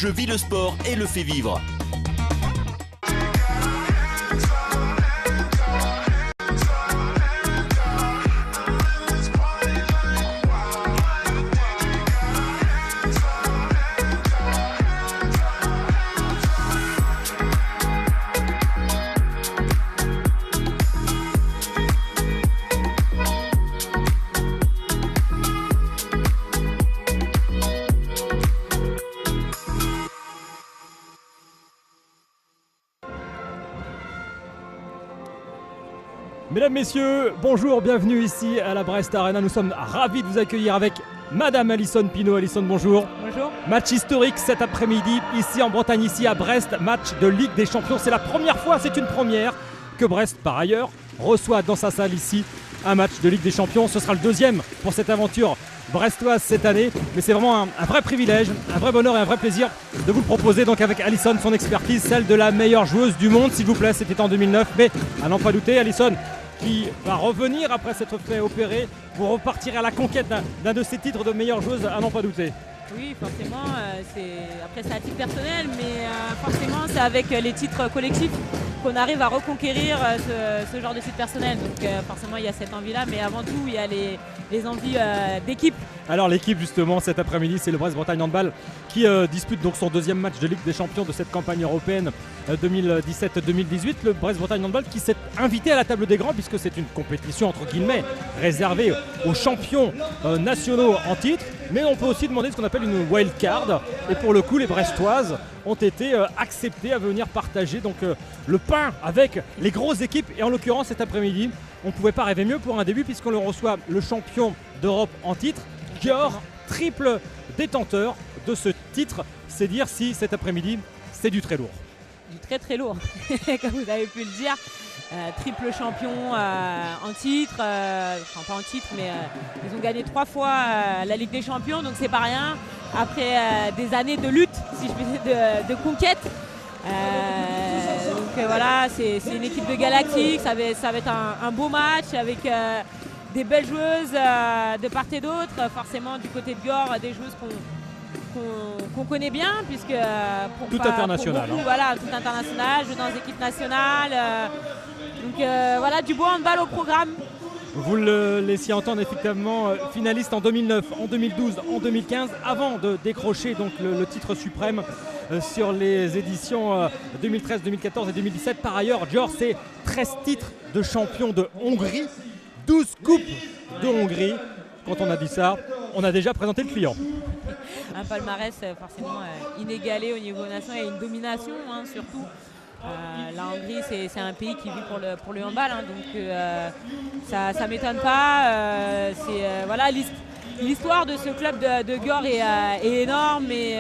Je vis le sport et le fais vivre. Mesdames, Messieurs, bonjour, bienvenue ici à la Brest Arena. Nous sommes ravis de vous accueillir avec Madame Alison Pinault. Alison, bonjour. Bonjour. Match historique cet après-midi, ici en Bretagne, ici à Brest, match de Ligue des Champions. C'est la première fois, c'est une première, que Brest, par ailleurs, reçoit dans sa salle ici un match de Ligue des Champions. Ce sera le deuxième pour cette aventure brestoise cette année. Mais c'est vraiment un vrai privilège, un vrai bonheur et un vrai plaisir de vous le proposer. Donc avec Alison, son expertise, celle de la meilleure joueuse du monde, s'il vous plaît. C'était en 2009, mais à n'en pas douter, Alison, qui va revenir après s'être fait opérer pour repartir à la conquête d'un de ses titres de meilleure joueuse, à n'en pas douter. Oui, forcément, après c'est à titre personnel, mais forcément c'est avec les titres collectifs qu'on arrive à reconquérir ce genre de titre personnel. Donc forcément il y a cette envie-là, mais avant tout il y a les envies d'équipe. Alors l'équipe justement cet après-midi, c'est le Brest Bretagne Handball qui dispute donc son deuxième match de Ligue des Champions de cette campagne européenne 2017-2018. Le Brest Bretagne Handball qui s'est invité à la table des grands, puisque c'est une compétition entre guillemets réservée aux champions nationaux en titre, mais on peut aussi demander ce qu'on appelle une wild card. Et pour le coup, les Brestoises ont été acceptées à venir partager donc le pain avec les grosses équipes. Et en l'occurrence cet après-midi, on ne pouvait pas rêver mieux pour un début, puisqu'on le reçoit le champion d'Europe en titre, Győr, triple détenteur de ce titre. C'est dire si cet après-midi c'est du très lourd. Du très très lourd, comme vous avez pu le dire. Triple champion en titre, enfin pas en titre, mais ils ont gagné 3 fois la Ligue des Champions, donc c'est pas rien. Après des années de lutte, si je puis dire, de conquête. Donc voilà, c'est une équipe de galactique, ça va être un beau match avec des belles joueuses de part et d'autre. Forcément du côté de Győr, des joueuses qu'on connaît bien, puisque tout international. Beaucoup, voilà, tout international, joue dans les équipes nationales. Donc voilà, du beau handball au programme. Vous le laissiez entendre, effectivement, finaliste en 2009, en 2012, en 2015, avant de décrocher donc le titre suprême sur les éditions 2013, 2014 et 2017. Par ailleurs, Győr, c'est 13 titres de champion de Hongrie, 12 coupes de Hongrie. Quand on a dit ça, on a déjà présenté le client. Un palmarès forcément inégalé au niveau national et une domination surtout. La Hongrie, c'est un pays qui vit pour le handball, donc ça ne m'étonne pas. Voilà, l'histoire de ce club de Győr est énorme, et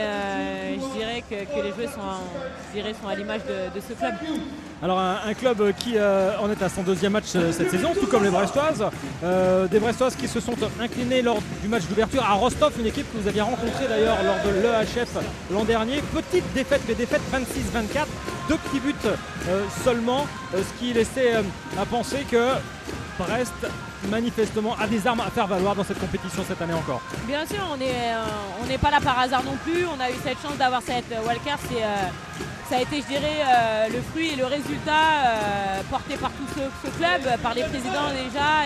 je dirais que les joueurs sont à l'image de ce club. Alors un club qui en est à son deuxième match cette saison, tout comme les Brestoises. Des Brestoises qui se sont inclinées lors du match d'ouverture à Rostov, une équipe que vous aviez rencontrée d'ailleurs lors de l'EHF l'an dernier. Petite défaite, mais défaite 26-24, 2 petits buts seulement, ce qui laissait à penser que Brest manifestement a des armes à faire valoir dans cette compétition cette année encore. Bien sûr, on n'est pas là par hasard non plus. On a eu cette chance d'avoir cette wildcard. Ça a été, je dirais, le fruit et le résultat porté par tout ce club, par les présidents déjà,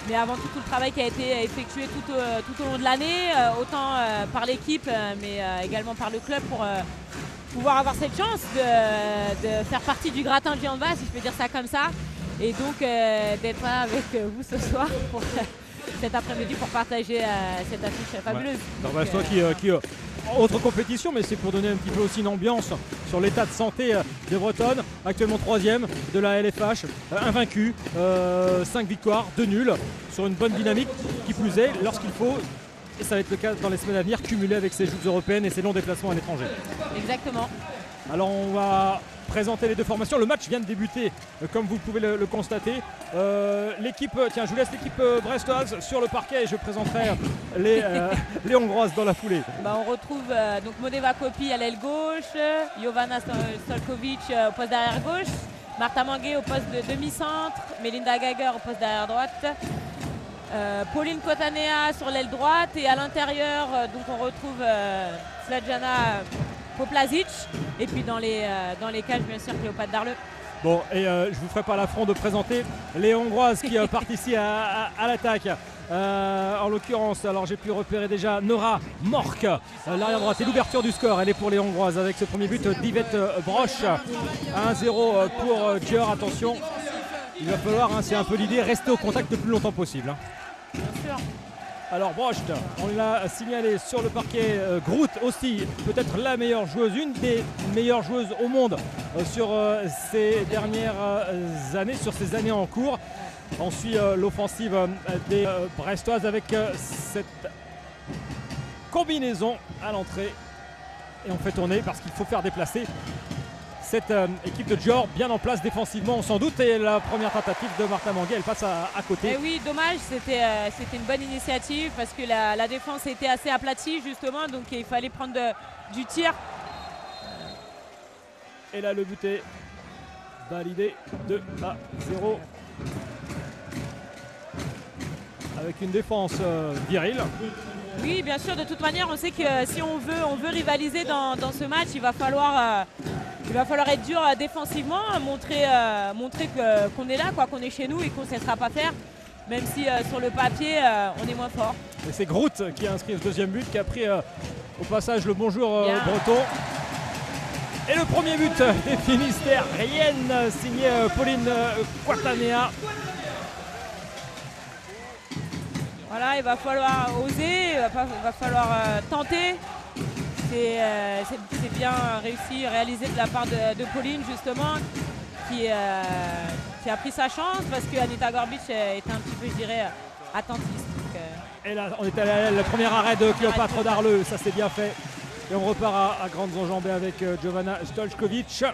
mais avant tout le travail qui a été effectué tout au long de l'année, autant par l'équipe, mais également par le club, pour pouvoir avoir cette chance de faire partie du gratin du handball, si je peux dire ça comme ça, et donc d'être là avec vous ce soir pour cet après-midi pour partager cette affiche fabuleuse. Ouais. Qui autre compétition, mais c'est pour donner un petit peu aussi une ambiance sur l'état de santé des Bretonnes, actuellement 3e de la LFH, invaincu, 5 victoires, 2 nuls, sur une bonne dynamique, qui plus est, lorsqu'il faut, et ça va être le cas dans les semaines à venir, cumuler avec ces joutes européennes et ces longs déplacements à l'étranger. Exactement. Alors on va présenter les deux formations. Le match vient de débuter, comme vous pouvez le constater. L'équipe, tiens, je vous laisse l'équipe brestoise sur le parquet et je présenterai les Hongroises dans la foulée. On retrouve donc Modeva Kopi à l'aile gauche, Jovana Stolkovic au poste d'arrière gauche, Marta Mangué au poste de demi-centre, Melinda Geiger au poste d'arrière droite, Pauline Kotanea sur l'aile droite, et à l'intérieur donc on retrouve Sladjana Poplazic. Et puis dans les cages, bien sûr, Cléopâtre Darleux. Bon, et je vous ferai pas l'affront de présenter les Hongroises qui partent ici à l'attaque. En l'occurrence, alors j'ai pu repérer déjà Nora Mork, l'arrière droite. Et l'ouverture du score, elle est pour les Hongroises avec ce premier but d'Yvette Broch. 1-0 pour Dior. Attention, il va falloir, c'est un peu l'idée, rester au contact le plus longtemps possible. Bien sûr. Alors Brocht, on l'a signalé sur le parquet. Groot aussi, peut-être la meilleure joueuse, une des meilleures joueuses au monde sur ces dernières années, sur ces années en cours. On suit l'offensive des Brestoises avec cette combinaison à l'entrée. Et on fait tourner parce qu'il faut faire déplacer cette équipe de Dior, bien en place défensivement, on s'en doute. Et la première tentative de Martha Manguet, elle passe à côté. Et oui, dommage, c'était une bonne initiative parce que la défense était assez aplatie justement, donc il fallait prendre du tir. Et là, le but est validé 2-0. Avec une défense virile. Oui, bien sûr, de toute manière, on sait que si on veut rivaliser dans ce match, il va falloir être dur défensivement, montrer qu'on est là, qu'on est chez nous et qu'on ne se laissera pas faire, même si sur le papier, on est moins fort. Et c'est Groot qui a inscrit le deuxième but, qui a pris au passage le bonjour breton. Et le premier but des Finistériennes, signé Pauline Quatanea. Voilà, il va falloir oser, il va falloir tenter. C'est bien réalisé de la part de Pauline justement, qui a pris sa chance parce que Anita Gorbic était un petit peu, je dirais, attentiste. Et là, on est à le premier arrêt de Cléopâtre Darleux, ça c'est bien fait. Et on repart à grandes enjambées avec Giovanna Stojkovic.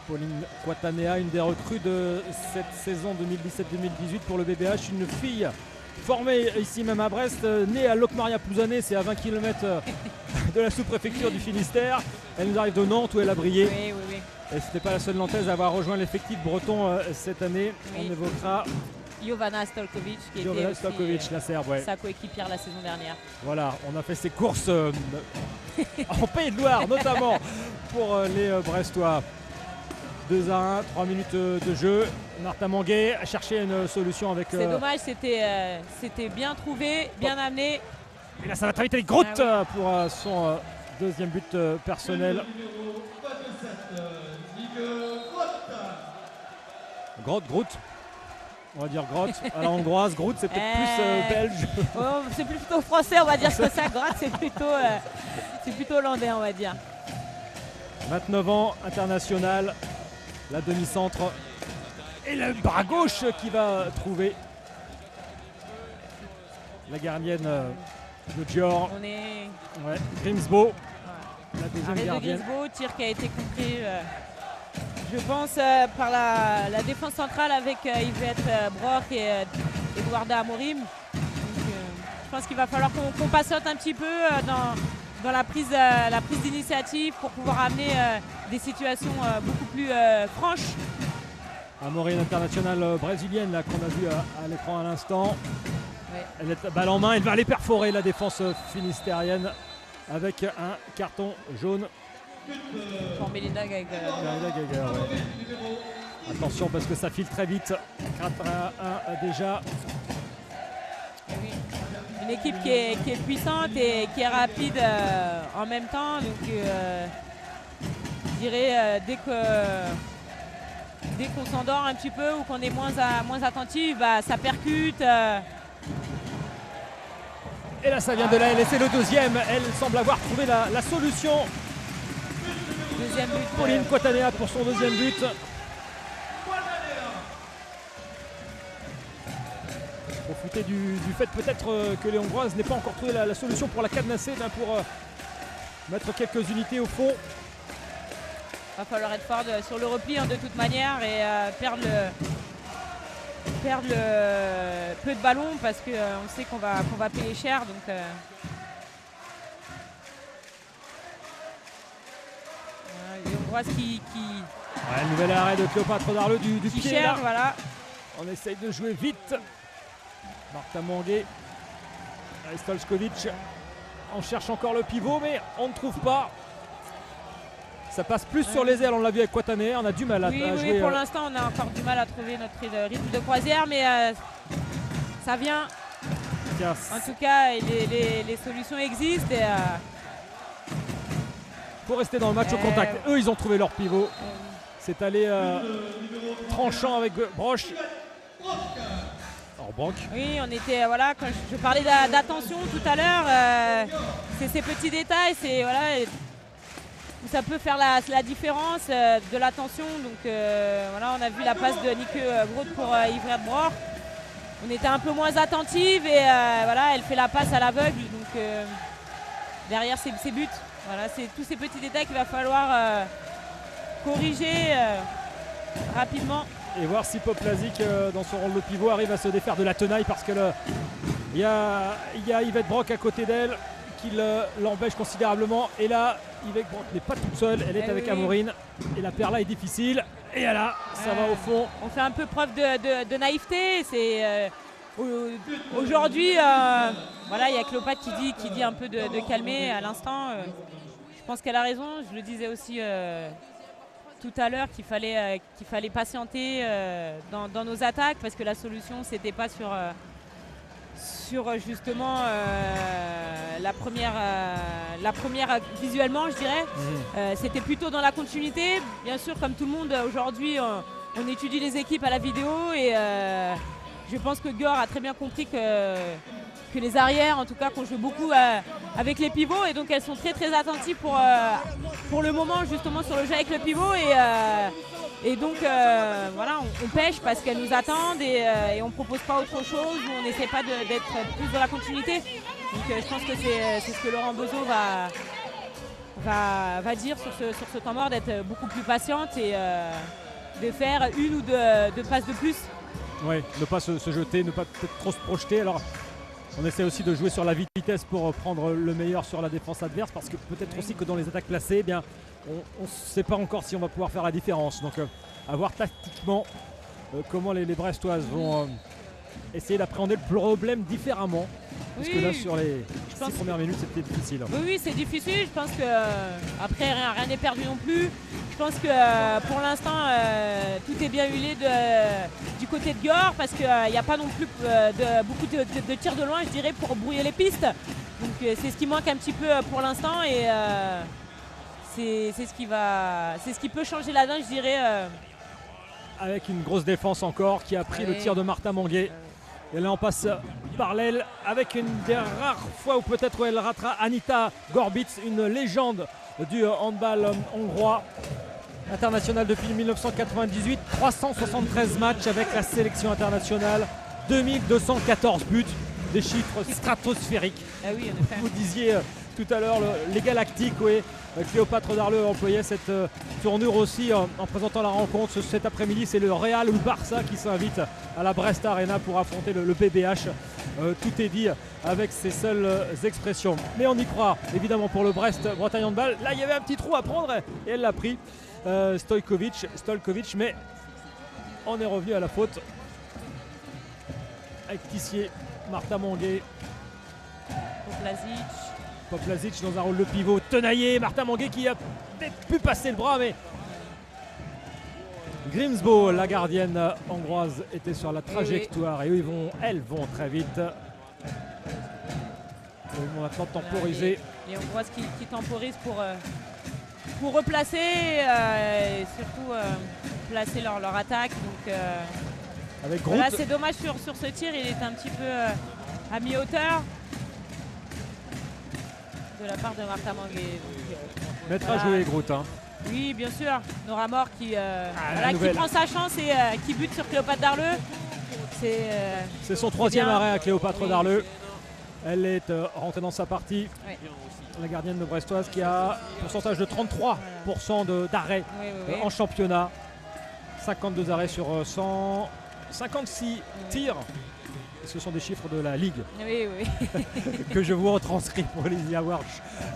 Pauline Quatanea, une des recrues de cette saison 2017-2018 pour le BBH, une fille formée ici même à Brest, née à Locmaria Plouzané, c'est à 20 km de la sous-préfecture du Finistère. Elle nous arrive de Nantes où elle a brillé. Oui. Et ce n'était pas la seule Nantaise à avoir rejoint l'effectif breton cette année. Oui. On évoquera Giovanna Stojkovic qui était aussi, la Serbe, sa coéquipière la saison dernière. Voilà, on a fait ses courses en Pays de Loire notamment pour les Brestois. 2-1, 3 minutes de jeu. Martha Manguet a cherché une solution avec... C'est dommage, c'était bien trouvé, bien amené. Et là ça va très vite avec Groot pour son deuxième but personnel. Groot. On va dire Groot. À la hongroise, Groot c'est peut-être plus belge. Oh, c'est plutôt français, on va dire que ça. Groot c'est plutôt hollandais, on va dire. 29 ans, international. La demi-centre et le bras gauche qui va trouver la gardienne de Dior. On est... Grimsbo, la deuxième gardienne. Grimsbo, tir qui a été compris, je pense, par la défense centrale avec Yvette Broch et Eduarda Amorim. Donc, je pense qu'il va falloir qu'on patiente un petit peu dans la prise d'initiative pour pouvoir amener des situations beaucoup plus franches. Amorim, internationale brésilienne là, qu'on a vu à l'écran à l'instant. Oui. Elle est balle en main, elle va aller perforer la défense finistérienne avec un carton jaune. Pour Melinda Geiger. Attention parce que ça file très vite. 4-1 déjà. Oui. Une équipe qui est puissante et qui est rapide en même temps. Donc je dirais dès qu'on s'endort un petit peu ou qu'on est moins attentif, ça percute. Et là ça vient de là, elle c'est le deuxième. Elle semble avoir trouvé la solution. Deuxième but. Pauline Quatanea pour son deuxième but. Profiter du fait peut-être que les Hongroises n'aient pas encore trouvé la solution pour la cadenasser, pour mettre quelques unités au fond. Il va falloir être fort sur le repli de toute manière et perdre peu de ballons parce qu'on sait qu'on va payer cher. Donc, les Hongroises qui nouvel arrêt de Cléopâtre Darleux du pied. Cherche, voilà. On essaye de jouer vite. Martha Manguet, Stojkovic. On cherche encore le pivot, mais on ne trouve pas. Ça passe plus sur les ailes, on l'a vu avec Kwatane, on a du mal à jouer. Oui, pour l'instant, on a encore du mal à trouver notre rythme de croisière, mais ça vient. Tiens, En tout cas, les solutions existent. Et, faut rester dans le match au contact. Eux, ils ont trouvé leur pivot. C'est allé tranchant avec Broch. Alors, Brock. oui, on était, voilà, quand je parlais d'attention tout à l'heure, c'est ces petits détails, c'est voilà, où ça peut faire la différence de l'attention. Donc voilà, on a vu la passe de Nikke Groth pour Yvette Broch. On était un peu moins attentive et voilà, elle fait la passe à l'aveugle. Donc derrière ses buts, voilà, c'est tous ces petits détails qu'il va falloir corriger rapidement. Et voir si Poplazic, dans son rôle de pivot, arrive à se défaire de la tenaille parce que il y a Yvette Broch à côté d'elle qui l'empêche considérablement. Et là, Yvette Broch n'est pas toute seule, elle est avec Amorine. Et la paire là est difficile. Et là, ça va au fond. On fait un peu preuve de naïveté. C'est aujourd'hui, voilà, il y a Cléopâtre qui dit un peu de calmer à l'instant. Je pense qu'elle a raison. Je le disais aussi tout à l'heure qu'il fallait patienter dans nos attaques parce que la solution c'était pas sur justement la première visuellement, je dirais. C'était plutôt dans la continuité. Bien sûr, comme tout le monde aujourd'hui, on étudie les équipes à la vidéo et je pense que Győr a très bien compris que les arrières, en tout cas, qu'on joue beaucoup avec les pivots et donc elles sont très très attentives pour le moment justement sur le jeu avec le pivot et donc voilà, on pêche parce qu'elles nous attendent et on ne propose pas autre chose ou on n'essaie pas d'être plus dans la continuité. Donc je pense que c'est ce que Laurent Beuzot va dire sur ce temps mort, d'être beaucoup plus patiente et de faire une ou deux passes de plus. Oui, ne pas se jeter, ne pas peut-être trop se projeter. Alors, on essaie aussi de jouer sur la vitesse pour prendre le meilleur sur la défense adverse parce que peut-être aussi que dans les attaques placées, eh bien, on ne sait pas encore si on va pouvoir faire la différence. Donc à voir tactiquement comment les Brestoises vont essayer d'appréhender le problème différemment. Parce que là sur les 6 premières minutes c'était difficile. Oui, c'est difficile. Je pense que après rien n'est perdu non plus. Je pense que pour l'instant tout est bien huilé du côté de Győr parce qu'il n'y a pas non plus beaucoup de tirs de loin, je dirais, pour brouiller les pistes. Donc c'est ce qui manque un petit peu pour l'instant et c'est ce qui peut changer la donne, je dirais. Avec une grosse défense encore qui a pris le tir de Martha Mangué. Et là on passe par l'aile avec une des rares fois où peut-être où elle ratera Anita Gorbitz, une légende du handball hongrois. International depuis 1998, 373 matchs avec la sélection internationale, 2214 buts, des chiffres stratosphériques. Ah oui, en effet. Vous disiez tout à l'heure les Galactiques, oui. Cléopâtre Darleux employait cette tournure aussi en présentant la rencontre. Cet après-midi, c'est le Real ou le Barça qui s'invite à la Brest Arena pour affronter le BBH. Tout est dit avec ces seules expressions. Mais on y croit, évidemment, pour le Brest Bretagne Handball. Là, il y avait un petit trou à prendre et elle l'a pris. Stojkovic, mais on est revenu à la faute avec Tissier, Martha Mangué, Poplazic dans un rôle de pivot tenaillé. Martha Mangué qui a peut-être pu passer le bras, mais Grimsbo, la gardienne hongroise, était sur la trajectoire et eux, elles vont très vite. Ils vont maintenant temporiser. Les Hongroises qui temporisent pour replacer et surtout placer leur attaque. Donc, avec Groth. là, c'est dommage sur ce tir, il est un petit peu à mi-hauteur de la part de Martha Mangué. Mettre à jouer Groth. Hein. Oui, bien sûr. Nora Mort qui prend sa chance et qui bute sur Cléopâtre Darleux. C'est son troisième arrêt à Cléopâtre Darleux. Elle est rentrée dans sa partie. Oui. La gardienne de Brestoise qui a un pourcentage de 33% d'arrêts en championnat. 52 arrêts sur 156 tirs. Et ce sont des chiffres de la Ligue que je vous retranscris pour les y avoir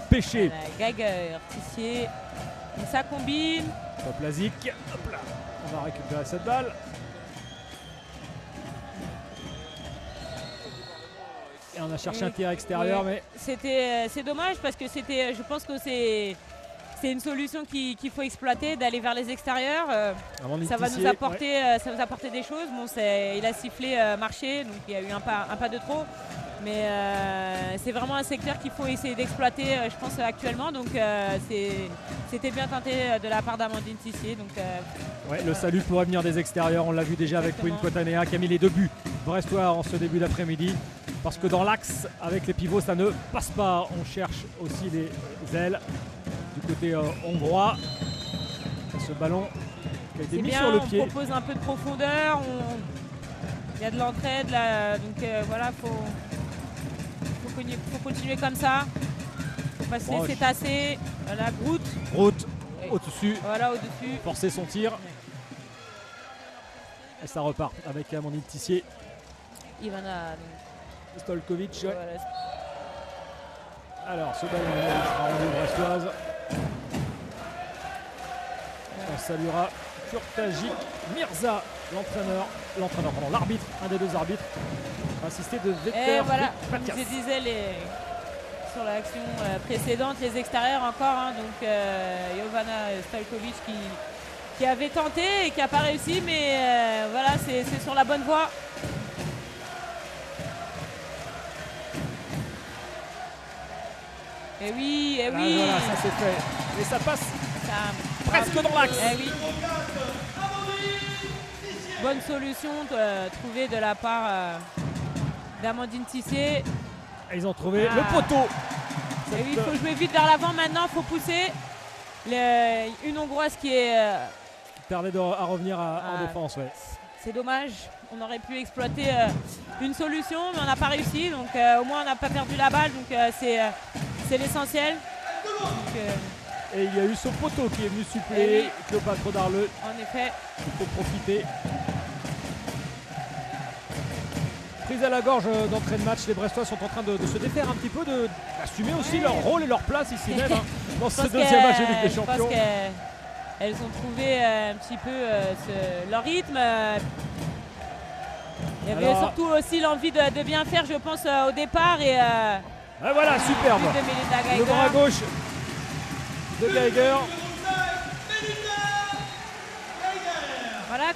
pêché. Gager, Tissier, et ça combine. Poplazic, hop là, on va récupérer cette balle. Et on a cherché un tir extérieur, mais c'est dommage parce que je pense que c'est une solution qu'il faut exploiter, d'aller vers les extérieurs. Ça va nous apporter des choses. Bon, il a sifflé marché, donc il y a eu un pas de trop. Mais c'est vraiment un secteur qu'il faut essayer d'exploiter, je pense, actuellement. Donc c'était bien tenté de la part d'Amandine Tissier. Donc, le salut pourrait venir des extérieurs. On l'a vu déjà avec Queen Cotanea qui a mis les 2 buts brestois en ce début d'après-midi. Parce que dans l'axe, avec les pivots, ça ne passe pas. On cherche aussi les ailes du côté hongrois. Et ce ballon qui a été mis sur le pied. On propose un peu de profondeur. Il y a de l'entraide là. Donc voilà, faut continuer comme ça. Faut pas se laisser tasser. Voilà, Groot au-dessus. Voilà, au-dessus. Forcer son tir. Et ça repart avec Amandine Tissier. Ivana Stolkovic. Ouais. Voilà. Alors ce ballon sera rendu brestoise. On saluera Kurtagic Mirza, l'arbitre, un des 2 arbitres, assisté de Victor. Et voilà, comme je disais sur l'action précédente, les extérieurs encore. Donc Jovana Stalkovic qui avait tenté et qui n'a pas réussi, mais voilà, c'est sur la bonne voie. Et oui. Voilà, ça c'est fait. Et ça passe presque dans l'axe. Oui. Bonne solution trouvée de la part d'Amandine Tissier. Ils ont trouvé le poteau. Et oui, il faut jouer vite vers l'avant maintenant, il faut pousser. Une Hongroise qui perdait à revenir en défense. Ouais. C'est dommage, on aurait pu exploiter une solution, mais on n'a pas réussi. Donc au moins on n'a pas perdu la balle, donc c'est l'essentiel. Et il y a eu ce poteau qui est venu suppléer Cléopâtre Darleux. En effet. Il faut profiter. Prise à la gorge d'entrée de match, les Brestois sont en train de se défaire un petit peu, d'assumer aussi leur rôle et leur place ici même dans ce deuxième match de Ligue des Champions. Je pense qu'elles ont trouvé un petit peu leur rythme. Il y avait surtout aussi l'envie de bien faire, je pense, au départ. Et voilà, superbe. Le bras gauche de Geiger. Voilà,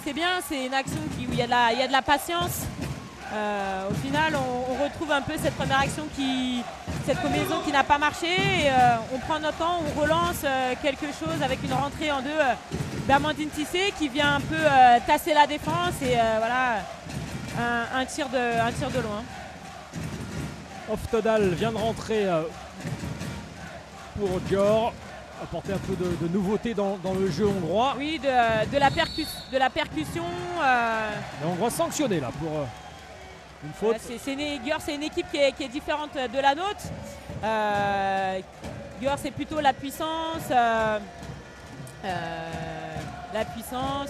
c'est bien, c'est une action où il y a de la patience. Au final, on retrouve un peu cette première action, cette combinaison qui n'a pas marché. Et, on prend notre temps, on relance quelque chose avec une rentrée en 2 d'Amandine Tissier qui vient un peu tasser la défense. Et voilà, un tir de loin. Oftedal vient de rentrer pour Dior, apporter un peu de nouveauté dans le jeu hongrois. Oui, de la percussion. Les Hongrois sanctionnés là pour une faute. Dior, c'est une équipe qui est différente de la nôtre. Dior, c'est plutôt la puissance.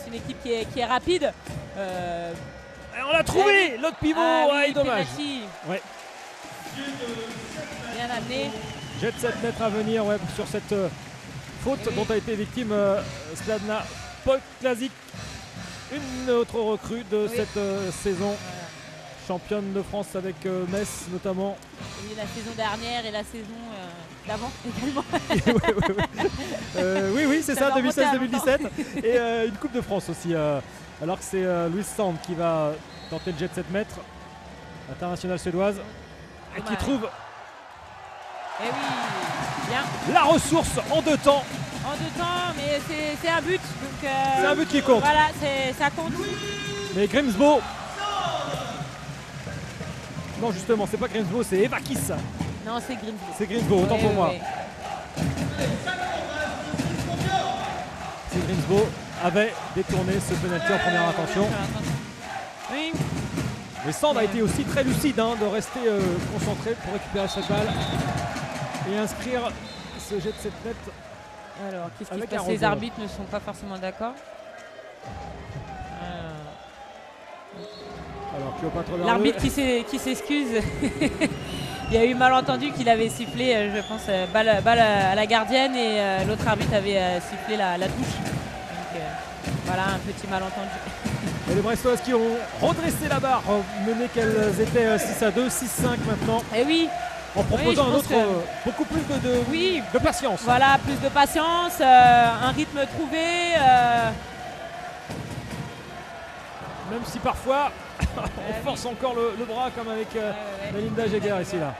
Une équipe qui est rapide. On l'a trouvé, l'autre pivot, dommage. Ouais. Bien amené. Jet 7 mètres à venir sur cette faute dont a été victime Sladna Podlazic, une autre recrue de cette saison. Championne de France avec Metz notamment. Oui, la saison dernière et la saison d'avant également. oui, c'est ça, 2016-2017. Et une Coupe de France aussi. Alors que c'est Louise Sand qui va tenter le jet 7 mètres. Internationale suédoise. Et qui trouve bien. La ressource en 2 temps. En 2 temps, mais c'est un but. C'est un but qui compte. Voilà, ça compte. Mais Grimsbo. Non, justement, c'est pas Grimsbo, c'est Evakis. Non, c'est Grimsbo. C'est Grimsbo, autant pour moi. C'est Grimsbo avait détourné ce penalty en première intention. Oui. Mais Sand a été aussi très lucide de rester concentré pour récupérer cette balle et inscrire ce jet de 7 mètres. Alors, qu'est-ce qui se passe ? Les arbitres ne sont pas forcément d'accord. L'arbitre qui s'excuse. Il y a eu malentendu qu'il avait sifflé, je pense, balle à la gardienne et l'autre arbitre avait sifflé la touche. Donc voilà, un petit malentendu. Et les Brestoises qui ont redressé la barre, menées qu'elles étaient 6-2, 6-5 maintenant, Et oui, en proposant je un pense autre, que- beaucoup plus Oui. de patience. voilà, plus de patience, un rythme trouvé. Même si parfois on oui. force encore le bras comme avec Ouais. Melinda Jäger ici là.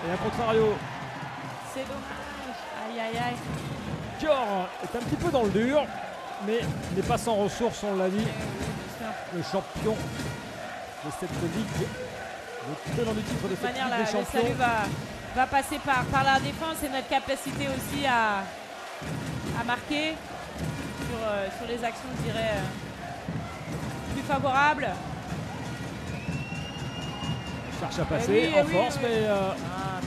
Et à contrario, C'est dommage. Aïe, aïe, aïe. Dior est un petit peu dans le dur, mais n'est pas sans ressources, on l'a dit. Bien sûr. Le champion de cette ligue, le tenant du titre de De toute cette manière, Ligue des le champions. salut va passer par la défense et notre capacité aussi à marquer sur les actions, je dirais, plus favorables. Cherche à passer oui, en oui, force, oui. mais Ah,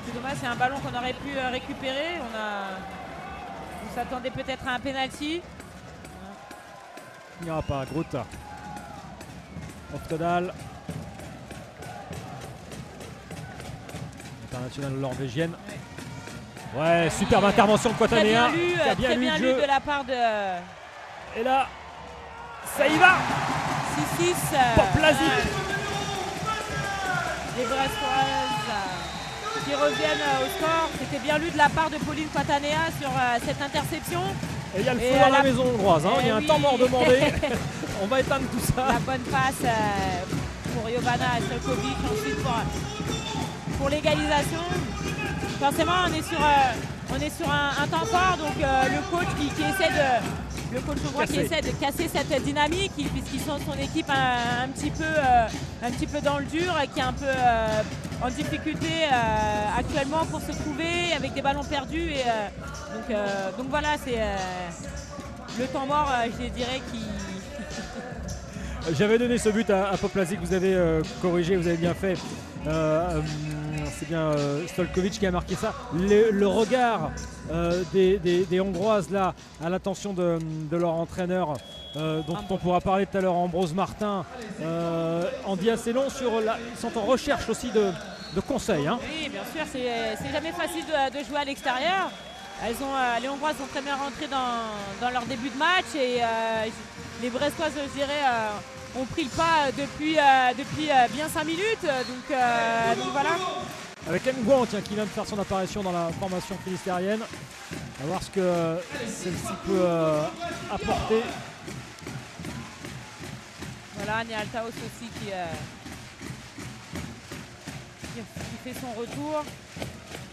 c'est dommage, c'est un ballon qu'on aurait pu récupérer. On s'attendait peut-être à un penalty. il n'y aura pas. Groot. Oftedal. Internationale norvégienne. Ouais, superbe intervention de Très bien Quatanea. lu, Qui a bien très lu bien le lu jeu. de la part de Et là, ça y va. 6-6. Poplazy. Les Brestoises qui reviennent au score. C'était bien lu de la part de Pauline Quatanea sur cette interception. Et il y a le Et feu dans la- la maison hongroise. Hein. Il y a un oui. temps mort demandé. On va éteindre tout ça. La bonne passe pour Jovana Stojkovic ensuite pour l'égalisation. Forcément, on est sur un temps fort, donc le coach qui essaie le coach hongrois qui essaie de casser cette dynamique, puisqu'ils sont son équipe un petit peu dans le dur, qui est un peu en difficulté actuellement pour se trouver avec des ballons perdus. Et, donc voilà, c'est le temps mort, je dirais, qui J'avais donné ce but à Poplazy que vous avez corrigé, vous avez bien fait. C'est bien Stojkovic qui a marqué ça. Le regard des Hongroises là, à l'attention de leur entraîneur, dont on pourra parler tout à l'heure, Ambrose Martin, en dit assez long sur ils sont en recherche aussi de conseils. Hein. Oui, bien sûr, c'est jamais facile de jouer à l'extérieur. Les Hongroises sont très bien rentrées dans leur début de match et les Brestoises, je dirais, ont pris le pas depuis bien 5 minutes. Donc voilà. Avec Nguyen qui vient de faire son apparition dans la formation finistérienne. On va voir ce que celle-ci peut apporter. Voilà, Nialtaos aussi qui fait son retour.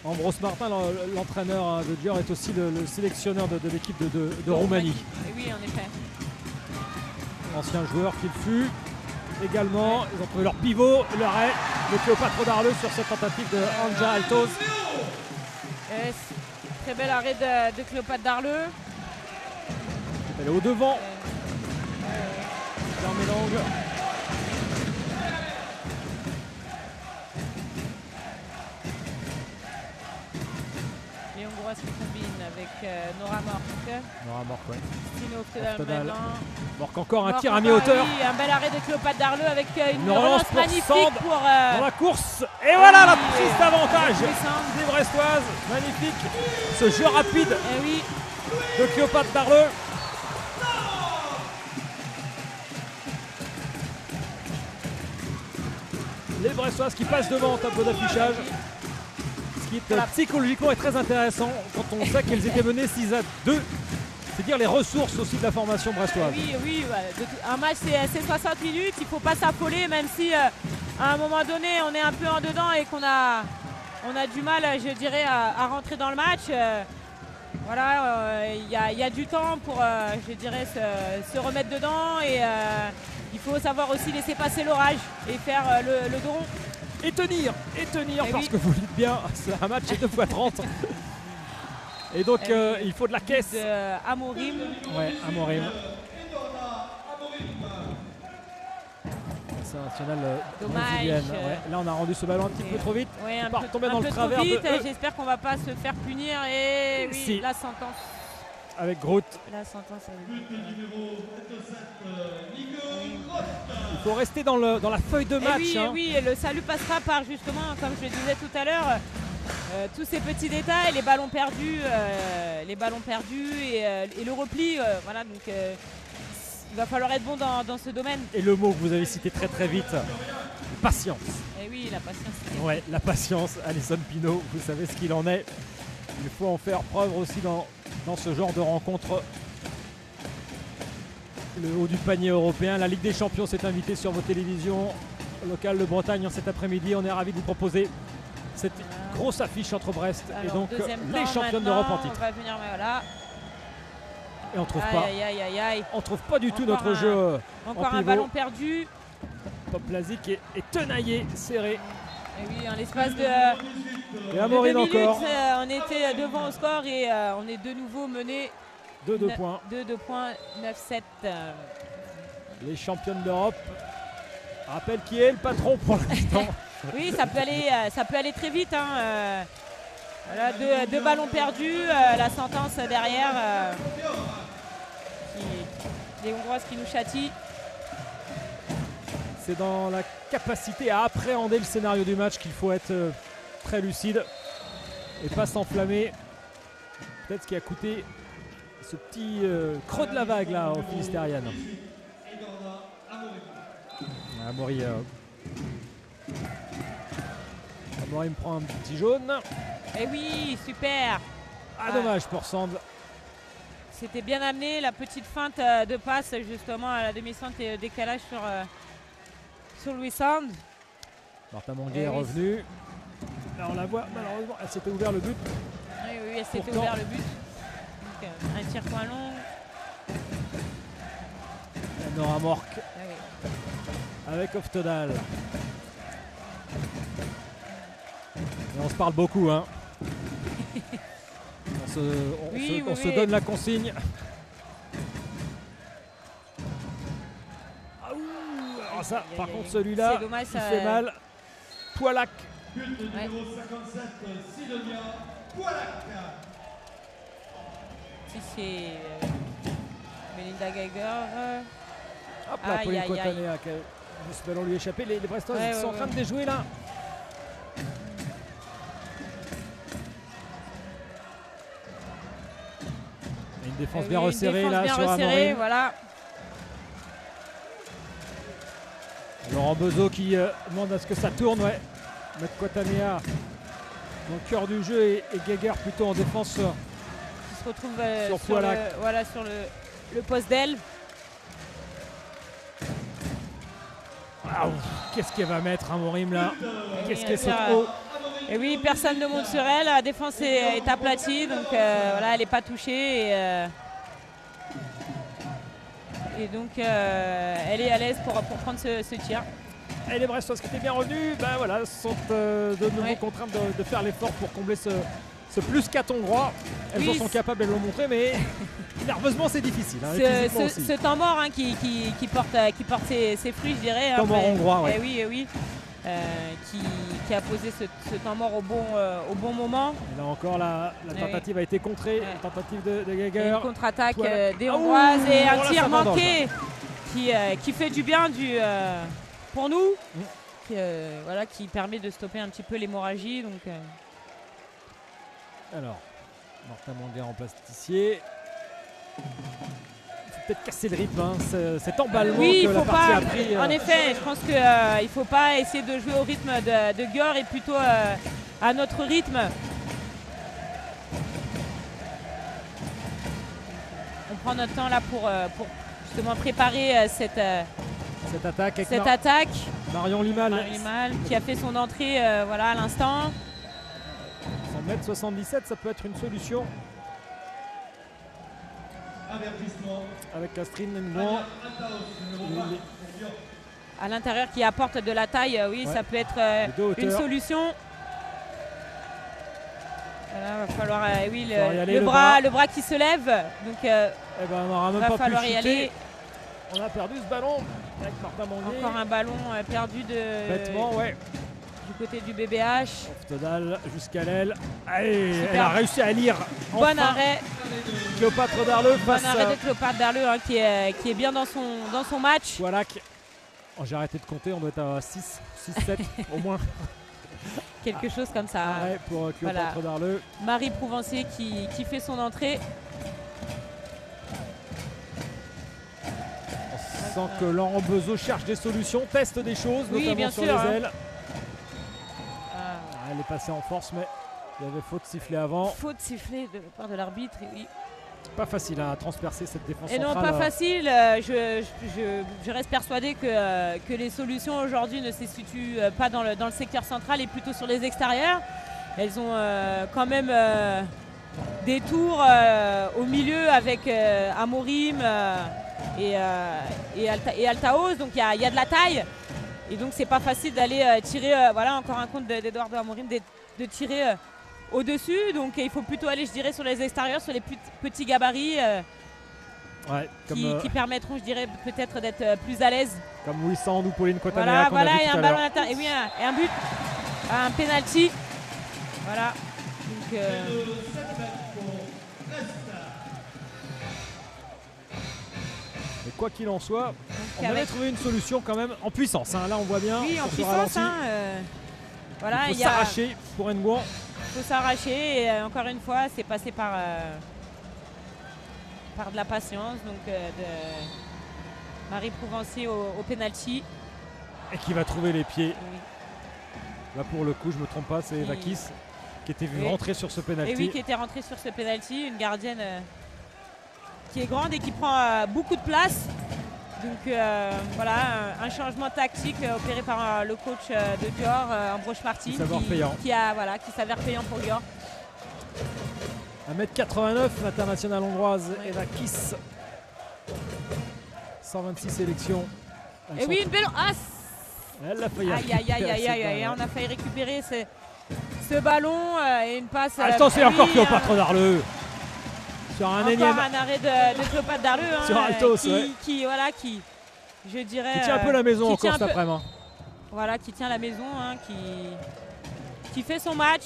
Ambrose Martin, l'entraîneur de Dior, est aussi le sélectionneur de l'équipe de Roumanie. Et oui, en effet. Ancien joueur qu'il fut. Également, ils ont trouvé leur pivot, le Cléopâtre d'Arleux sur cette tentative de Anja Altos. Et très bel arrêt de Cléopâtre d'Arleux. Elle est au devant. Mélange. Les Hongroises qui combinent avec Nora Mork. Nora Mork, ouais. Tino Oftedal. maintenant. Mork encore un Mork tir à encore, mi-hauteur. oui, un bel arrêt de Cléopâtre d'Arleux avec une Une relance relance pour magnifique Sand pour dans la course. Et voilà la oui, prise d'avantage puissante. des Brestoises. Magnifique. Ce jeu rapide Eh oui, de Cléopâtre d'Arleux. Les Brestoises qui passent devant en tableau d'affichage. Ce qui est psychologiquement est très intéressant quand on sait qu'elles étaient menées 6-2. C'est dire les ressources aussi de la formation brestoise. oui, un match c'est 60 minutes, il ne faut pas s'affoler, même si à un moment donné on est un peu en dedans et qu'on a du mal, je dirais, à rentrer dans le match. Voilà, il y a du temps pour, je dirais, se remettre dedans et il faut savoir aussi laisser passer l'orage et faire le dos rond. Et tenir Et parce oui. que vous le dites bien, c'est un match c'est 2 x 30. Et donc il faut de la caisse. De Amorim. Ouais, Amorim. C'est national Dommage. brésilienne. Ouais, là on a rendu ce ballon un petit peu trop vite. Ouais, On un part peu, tomber un dans le peu trop travers vite. de eux. J'espère qu'on va pas se faire punir. Et oui, Si. la sentence. Avec Groot. La sentence. Il faut rester dans la feuille de match. Et oui, hein. oui, et le salut passera par justement, comme je le disais tout à l'heure, tous ces petits détails, les ballons perdus et le repli. Voilà, donc il va falloir être bon dans ce domaine. Et le mot que vous avez cité très très vite, patience. Et oui, la patience. Ouais, la patience. Alison Pinault, vous savez ce qu'il en est. Il faut en faire preuve aussi dans ce genre de rencontre. Le haut du panier européen. La Ligue des Champions s'est invitée sur vos télévisions locales de Bretagne cet après-midi. On est ravis de vous proposer cette grosse affiche entre Brest et donc les championnes d'Europe en titre. On va venir, mais voilà. Et on trouve Aïe. on trouve pas du tout Encore notre jeu. Encore en un pivot. ballon perdu. Poplasic est tenaillé, serré. Et oui, en l'espace de Et 2 Amorine minutes, encore. on était devant au score et on est de nouveau mené De 2 points. 2 points, 9-7. Les championnes d'Europe. Rappelle qui est le patron pour l'instant. Oui, ça peut aller très vite. Hein. Voilà, deux ballons perdus, la sentence derrière. Les Hongroises qui nous châtient. C'est dans la capacité à appréhender le scénario du match qu'il faut être très lucide et pas s'enflammer. Peut-être ce qui a coûté ce petit creux de la vague là aux Finistériennes. Amaury me prend un petit jaune. Et oui, super. Ah, dommage pour Sand. C'était bien amené, la petite feinte de passe justement à la demi-centre et décalage sur Louis Sand. Martha Manguet est revenue. Là on la voit, malheureusement, elle s'était ouvert le but. Oui, elle s'était Pourtant, ouvert le but. Donc, un tir point long. Nora Mork Oui. avec Oftedal. Et on se parle beaucoup, hein. On se donne la consigne. Ah, ouh, alors ça, par contre, celui-là, dommage, il fait mal. Poilac. Ouais. Si c'est Melinda Geiger. Hop là, Pauline Cotanéa qui a juste ballon lui échapper. Les Brestoises sont en train de déjouer là. Et une défense bien resserrée là sur Amaury. Voilà. Laurent Bezo qui demande à ce que ça tourne, ouais. Mettre Cotanéa dans le cœur du jeu et Geiger plutôt en défense. Qui se retrouve sur le poste d'aile. Wow. Qu'est-ce qu'elle va mettre Amorim là? Qu'est-ce qu'elle saute haut? Et oui, personne ne monte sur elle. La défense est aplatie, donc voilà, elle n'est pas touchée. Et donc elle est à l'aise pour prendre ce tir. Et les Brestoises qui étaient bien revenues, ben voilà, sont de nouveau contraintes de faire l'effort pour combler ce plus 4 hongrois. Elles en sont capables, elles l'ont montré, mais nerveusement c'est difficile. Hein, ce temps mort hein, qui porte ses fruits, je dirais. Temps mort hongrois, ouais. Oui. Qui a posé ce temps mort au bon moment. Et là encore, la tentative a été contrée. Ouais. Tentative de Geiger. Une contre-attaque des Hongroises et un tir manqué qui fait du bien pour nous. Qui permet de stopper un petit peu l'hémorragie. Alors, Martin Manguet en place Tissier. Il faut peut-être casser le rythme, hein, cet emballement que la partie a pris. En effet, je pense qu'il ne faut pas essayer de jouer au rythme de Geur et plutôt à notre rythme. On prend notre temps là pour justement préparer cette attaque. Marion Limal qui a fait son entrée à l'instant. 1m77, ça peut être une solution. Avec Castrine Nguyen à l'intérieur qui apporte de la taille, ça peut être une solution. Voilà, va falloir le bras qui se lève. Donc on n'aura même pas falloir pu y aller. On a perdu ce ballon avec Martin Manguet. Encore un ballon perdu bêtement, du côté du BBH. Oftedal jusqu'à l'aile. Elle a réussi à lire. Bon arrêt. Cléopâtre Darleux. Bon arrêt de Cléopâtre Darleux hein, qui est bien dans son match. Voilà. J'ai arrêté de compter, on doit être à 6, 7 au moins. quelque chose comme ça. Arrêt pour Cléopâtre Voilà. Darleux. Marie Prouvencier qui fait son entrée. On sent que Laurent Beuzot cherche des solutions, teste des choses, Oui, notamment bien sur sûr, les hein. ailes. Elle est passée en force, mais il y avait faute sifflée avant. Faute sifflée de la part de l'arbitre. Et oui. Pas facile à transpercer cette défense Et non, centrale. pas facile. Je reste persuadée que les solutions aujourd'hui ne se situent pas dans le secteur central et plutôt sur les extérieurs. Elles ont quand même des tours au milieu avec Amorim et Altaos. Donc il y a de la taille. Et donc c'est pas facile d'aller tirer. Voilà, encore un compte d'Eduardo Amorim de tirer au-dessus. Donc il faut plutôt aller, je dirais, sur les extérieurs, sur les petits gabarits. Ouais, Qui permettront, je dirais, peut-être d'être plus à l'aise. Comme Wissand ou Pauline Cotanea. Voilà, et un ballon intérieur. Et oui, et un but, un penalty. Voilà. Donc, Et quoi qu'il en soit, on avec- avait trouvé une solution quand même en puissance. Hein. Là, on voit bien. oui, en sur ce puissance. ralenti, Voilà, il faut s'arracher pour Nguyen. faut s'arracher. Et encore une fois, c'est passé par de la patience. Donc, de Marie Prouvencier au penalty. Et qui va trouver les pieds. Oui. Là, pour le coup, je me trompe pas, c'est Vakis qui était vu Oui. rentrer sur ce penalty. Et oui, qui était rentrée sur ce penalty, une gardienne qui est grande et qui prend beaucoup de place. Donc voilà, un changement tactique opéré par le coach de Dior, Ambroche Martin, qui s'avère payant pour Dior. 1m89, l'internationale hongroise Vakis. 126 sélections. Et oui, une belle. Ah, elle l'a failli aïe, on a failli récupérer ce ballon et une passe. Attention, encore Cléopâtre Darleux. Sur un énième. Un arrêt de Cléopâtre Darleux. Sur Altos, qui, je dirais. Qui tient un peu la maison encore cet après-midi. Voilà, qui tient la maison, qui fait son match,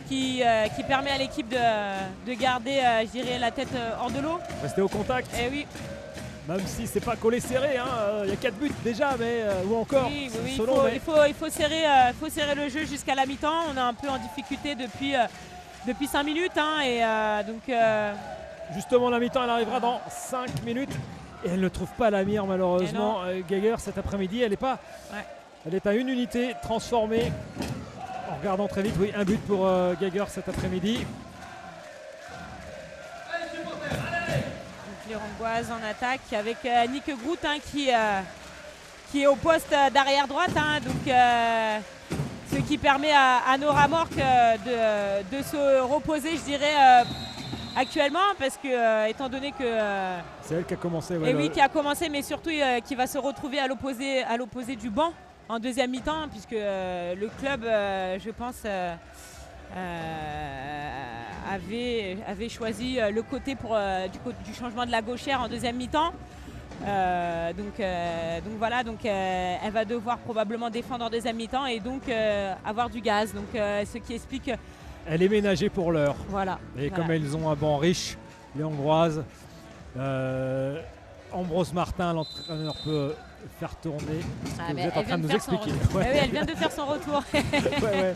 qui permet à l'équipe de garder, je dirais, la tête hors de l'eau. Rester au contact. Et oui. Même si c'est pas collé serré, il y a 4 buts déjà, mais ou encore. Oui, selon, il faut serrer le jeu jusqu'à la mi-temps. On est un peu en difficulté depuis 5 minutes. Donc, justement, la mi-temps, elle arrivera dans 5 minutes. Et elle ne trouve pas la mire, malheureusement. Geiger, cet après-midi, elle est pas. Ouais. Elle est à une unité transformée. En regardant très vite, oui, un but pour Geiger cet après-midi. Les Hongroises en attaque avec Nick Groot qui est au poste d'arrière droite. Donc, ce qui permet à Nora Mork de se reposer, je dirais, actuellement, parce que étant donné que c'est elle qui a commencé. Ouais, et oui, qui a commencé, mais surtout qui va se retrouver à l'opposé du banc en deuxième mi-temps, puisque le club, je pense, avait choisi le côté du changement de la gauchère en deuxième mi-temps. Donc voilà, elle va devoir probablement défendre en deuxième mi-temps et donc avoir du gaz. Donc ce qui explique. Elle est ménagée pour l'heure. Voilà. Et comme elles ont un banc riche, les Hongroises, Ambroise Martin, l'entraîneur, peut faire tourner ce que vous êtes en train de nous expliquer. Oui, elle vient de faire son retour. Ouais.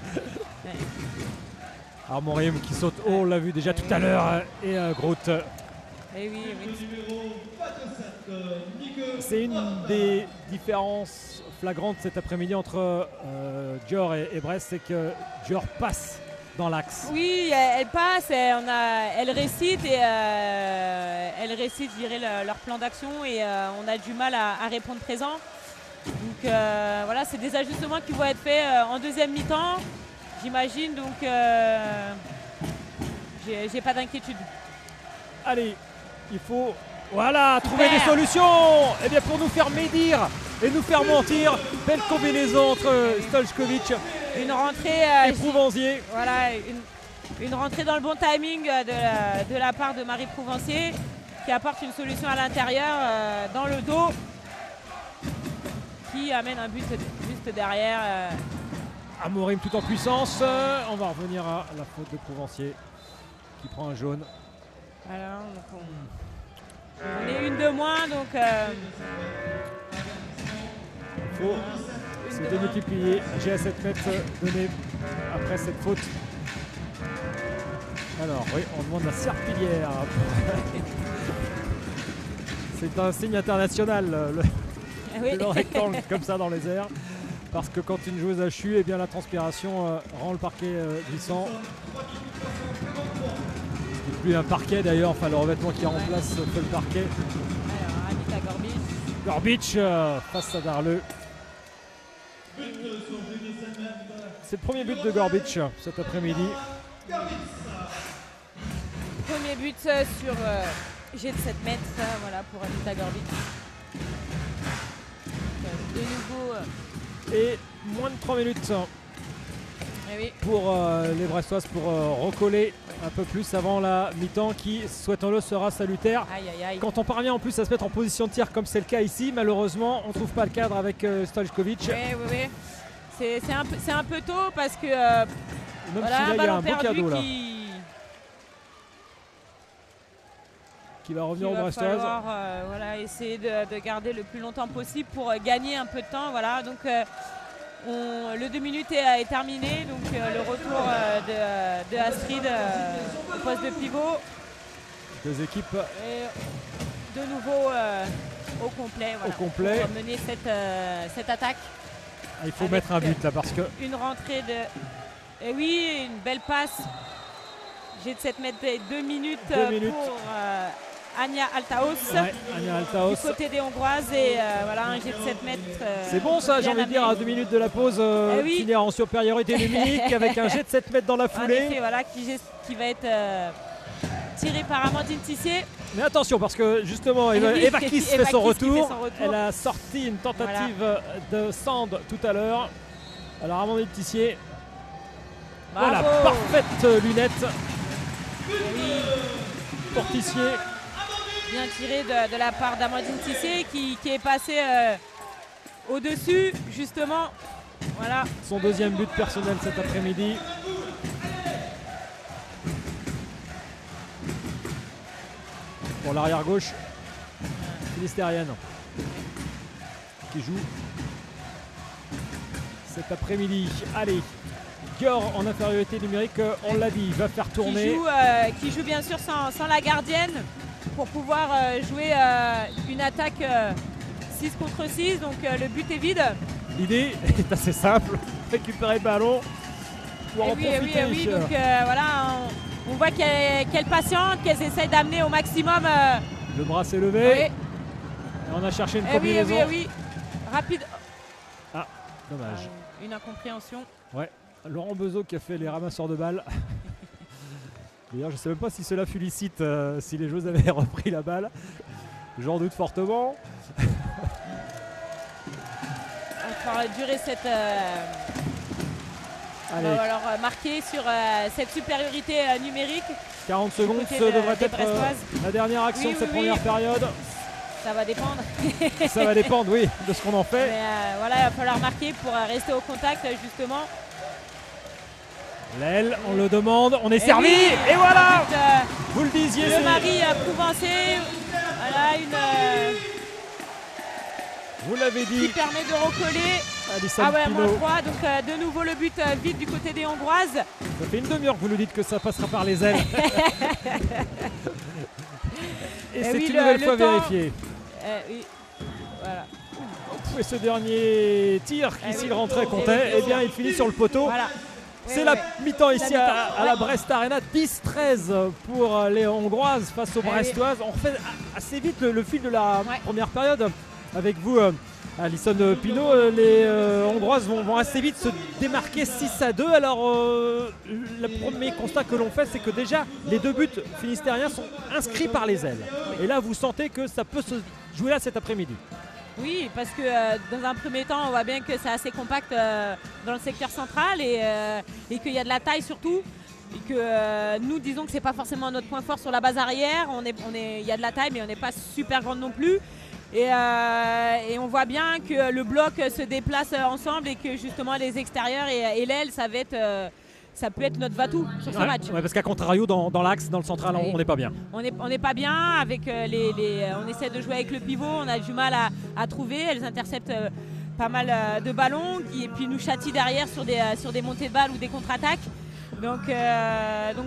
Amorim qui saute haut, on l'a vu déjà tout à l'heure, et Groot. Et oui. C'est une des différences flagrantes cet après-midi entre Dior et Brest, c'est que Dior passe dans l'axe. Oui, elle passe, elle récite, je dirais, leur plan d'action et on a du mal à répondre présent. Donc voilà, c'est des ajustements qui vont être faits en deuxième mi-temps, j'imagine, donc j'ai pas d'inquiétude. Allez, il faut trouver des solutions pour nous faire médire et nous faire mentir. Belle combinaison entre Stojkovic une rentrée et Prouvencier. Voilà, une rentrée dans le bon timing de la part de Marie Prouvencier qui apporte une solution à l'intérieur dans le dos qui amène un but juste derrière. Amorim tout en puissance. On va revenir à la faute de Prouvencier qui prend un jaune. Alors, donc on est une de moins, donc Il faut C'est démultiplié. J'ai à 7 mètres donné après cette faute. Alors oui, on demande la serpillière. C'est un signe international, le rectangle comme ça dans les airs. Parce que quand une joueuse a chu, eh bien la transpiration rend le parquet glissant. C'est plus un parquet d'ailleurs, enfin le revêtement qui remplace le parquet. Alors, Anita Gorbic. Gorbic face à Darleux. C'est le premier but de Gorbic cet après-midi. Premier but sur G de 7 mètres, voilà, pour Anita Gorbic. De nouveau. Et moins de 3 minutes Eh oui. pour les Brestoises pour recoller un peu plus avant la mi-temps qui, souhaitons-le, sera salutaire. Aïe, aïe, aïe. Quand on parvient en plus à se mettre en position de tir comme c'est le cas ici, malheureusement on ne trouve pas le cadre avec Stojkovic. Oui. C'est un peu tôt parce que Même voilà, si là un il y a ballon un beau perdu cadeau là, qui va revenir aux va Brestoises. falloir voilà, essayer de garder le plus longtemps possible pour gagner un peu de temps. Voilà. Donc, le 2 minutes est terminé. Donc le retour de Astrid au poste de pivot. Deux équipes Et de nouveau au complet, voilà, au complet. pour mener cette attaque. Ah, il faut Avec, mettre un but là parce que Une rentrée de... Et oui, une belle passe. J'ai de 7 mètres et 2 minutes, 2 minutes. pour Anya Altaos. ouais, Anya Altaos. Du côté des Hongroises et voilà un jet de 7 mètres. C'est bon ça, j'ai bien envie de dire, à amené. 2 minutes de la pause, Eh oui. finir en supériorité numérique avec un jet de 7 mètres dans la En foulée. effet, voilà, qui va être tiré par Amandine Tissier. Mais attention parce que justement Eh oui, Eva Kiss fait Eva son Kiss qui fait retour. son retour. Elle a sorti une tentative de Sand tout à l'heure. Alors Amandine Tissier, voilà, Bravo. parfaite lunette Eh oui, pour Tissier. bien tiré de la part d'Amandine Tissier qui est passé au-dessus, justement. Voilà. Son deuxième but personnel cet après-midi. Pour l'arrière gauche finistérienne qui joue cet après-midi. Allez, Gior en infériorité numérique, on l'a dit, va faire tourner. Qui joue bien sûr sans la gardienne pour pouvoir jouer une attaque 6 contre 6. Donc le but est vide. L'idée est assez simple, récupérer le ballon pour en Oui. profiter. Donc voilà, on voit qu'elle patiente, qu'elle essaye d'amener au maximum. Le bras s'est levé. Oui. Et on a cherché une Eh combinaison. oui. Rapide. Dommage. Une incompréhension. Laurent Bezeau qui a fait les ramasseurs de balles. D'ailleurs, je ne sais même pas si cela félicite si les joueurs avaient repris la balle. J'en doute fortement. Il va falloir durer cette. Allez, Alors marquer sur cette supériorité numérique. 40 secondes, côté ce de- devrait des être Brestoises. la dernière action Oui, de cette oui, première oui. période. Ça va dépendre. Ça va dépendre, oui, de ce qu'on en fait. Mais voilà, il va falloir marquer pour rester au contact justement. L'aile, on le demande, on est Et servi. oui, Et voilà, ensuite, vous le disiez. le c'est- mari Prouvencé. Voilà, une Vous l'avez qui dit, permet de recoller. Alison Ah ouais, Pinault. moins 3. Donc de nouveau le but vide du côté des Hongroises. Ça fait une demi-heure que vous nous dites que ça passera par les ailes. Et c'est oui, une le- nouvelle le fois temps- vérifié. Oui. Voilà. Et ce dernier tir qui, Ah s'il oui. rentrait, comptait, eh bien, il finit sur le poteau. Voilà. C'est Oui, la oui. mi-temps ici La à, mi-temps, à la ouais. Brest Arena, 10-13 pour les Hongroises face aux Eh oui. Brestoises. On refait assez vite le fil de la Ouais. première période avec vous, Alison Pinault. Les Hongroises vont assez vite se démarquer 6-2. Alors, le premier constat que l'on fait, c'est que déjà les deux buts finistériens sont inscrits par les ailes. Et là, vous sentez que ça peut se jouer là cet après-midi. Oui, parce que dans un premier temps, on voit bien que c'est assez compact dans le secteur central et qu'il y a de la taille surtout. Et que nous disons que c'est pas forcément notre point fort sur la base arrière. Il y a de la taille, mais on n'est pas super grande non plus. Et on voit bien que le bloc se déplace ensemble et que justement les extérieurs et l'aile, ça peut être notre va-tout sur ce match. Ouais, parce qu'à contrario, dans l'axe, dans le central, on n'est pas bien. On n'est pas bien avec on essaie de jouer avec le pivot, on a du mal à trouver, elles interceptent pas mal de ballons et puis nous châtie derrière sur des montées de balles ou des contre-attaques. Donc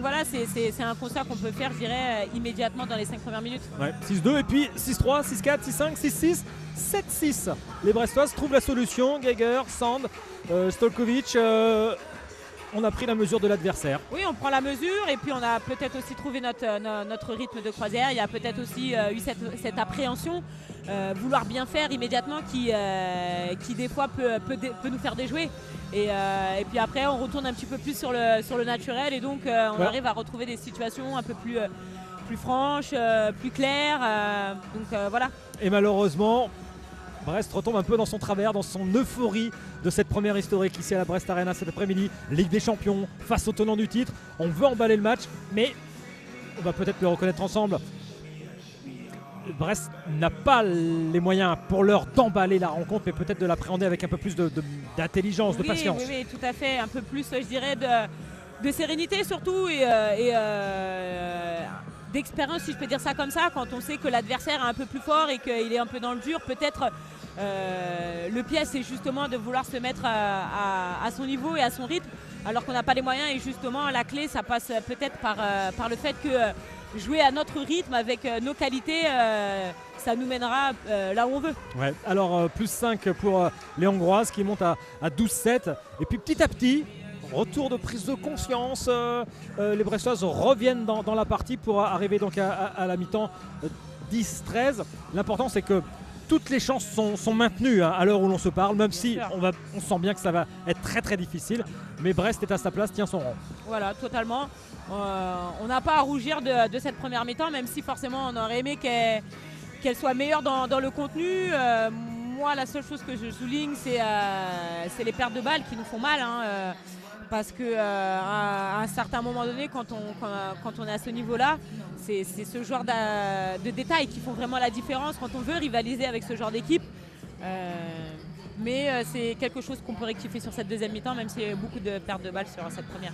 voilà, c'est un constat qu'on peut faire, je dirais, immédiatement dans les 5 premières minutes. Ouais, 6-2 et puis 6-3, 6-4, 6-5, 6-6, 7-6. Les Brestoises trouvent la solution. Geiger, Sand, Stojkovic. On a pris la mesure de l'adversaire. Oui, on prend la mesure et puis on a peut-être aussi trouvé notre rythme de croisière. Il y a peut-être aussi eu cette appréhension, vouloir bien faire immédiatement qui des fois peut nous faire déjouer. Et puis après, on retourne un petit peu plus sur le naturel et donc on arrive à retrouver des situations un peu plus franches, plus claires. Voilà. Et malheureusement, Brest retombe un peu dans son travers, dans son euphorie de cette première historique ici à la Brest Arena cet après-midi. Ligue des Champions face au tenant du titre. On veut emballer le match, mais on va peut-être le reconnaître ensemble. Brest n'a pas les moyens pour l'heure d'emballer la rencontre, mais peut-être de l'appréhender avec un peu plus d'intelligence, de patience. Oui, tout à fait. Un peu plus, je dirais, de sérénité surtout et d'expérience, si je peux dire ça comme ça, quand on sait que l'adversaire est un peu plus fort et qu'il est un peu dans le dur. Peut-être le piège, c'est justement de vouloir se mettre à son niveau et à son rythme, alors qu'on n'a pas les moyens. Et justement, la clé, ça passe peut-être par le fait que jouer à notre rythme avec nos qualités, ça nous mènera là où on veut. Ouais, alors plus 5 pour les Hongroises qui montent à 12-7. Et puis petit à petit, retour de prise de conscience, les Brestoises reviennent dans la partie pour arriver donc à la mi-temps 10-13. L'important, c'est que toutes les chances sont maintenues à l'heure où l'on se parle, même si on sent bien que ça va être très très difficile. Mais Brest est à sa place, tient son rang. Voilà, totalement. On n'a pas à rougir de cette première mi-temps, même si forcément on aurait aimé qu'elle soit meilleure dans le contenu. Moi, la seule chose que je souligne, c'est les pertes de balles qui nous font mal. Parce qu'à un certain moment donné, quand on est à ce niveau-là, c'est ce genre de détails qui font vraiment la différence quand on veut rivaliser avec ce genre d'équipe. Mais c'est quelque chose qu'on peut rectifier sur cette deuxième mi-temps, même s'il y a eu beaucoup de pertes de balles sur cette première.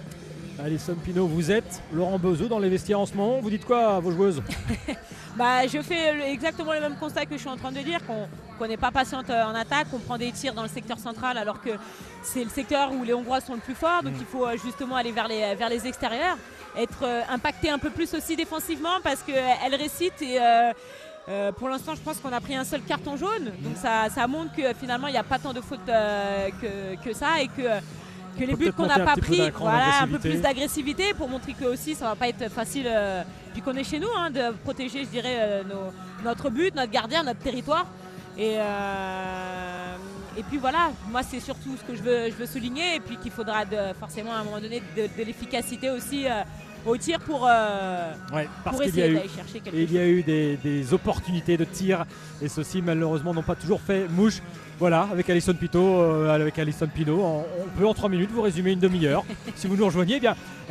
Alison Pinault, vous êtes Laurent Bezot dans les vestiaires en ce moment. Vous dites quoi à vos joueuses? Je fais exactement le même constat que je suis en train de dire, qu'on n'est pas patiente en attaque, qu'on prend des tirs dans le secteur central alors que c'est le secteur où les Hongrois sont le plus forts. Donc il faut justement aller vers les extérieurs, être impacté un peu plus aussi défensivement parce qu'elle récite et pour l'instant je pense qu'on a pris un seul carton jaune. Donc ça montre que finalement il n'y a pas tant de fautes que ça et que les buts qu'on n'a pas pris, un peu plus d'agressivité pour montrer que aussi ça va pas être facile, puis qu'on est chez nous, de protéger, je dirais, notre but, notre gardien, notre territoire. Et puis voilà, moi c'est surtout ce que je veux souligner, et puis qu'il faudra forcément à un moment donné de l'efficacité aussi au tir pour essayer d'aller chercher quelque chose. Il y a eu des opportunités de tir et ceux-ci malheureusement n'ont pas toujours fait mouche. Voilà, avec Alison Pinault, on peut en 3 minutes vous résumer une demi-heure. Si vous nous rejoignez,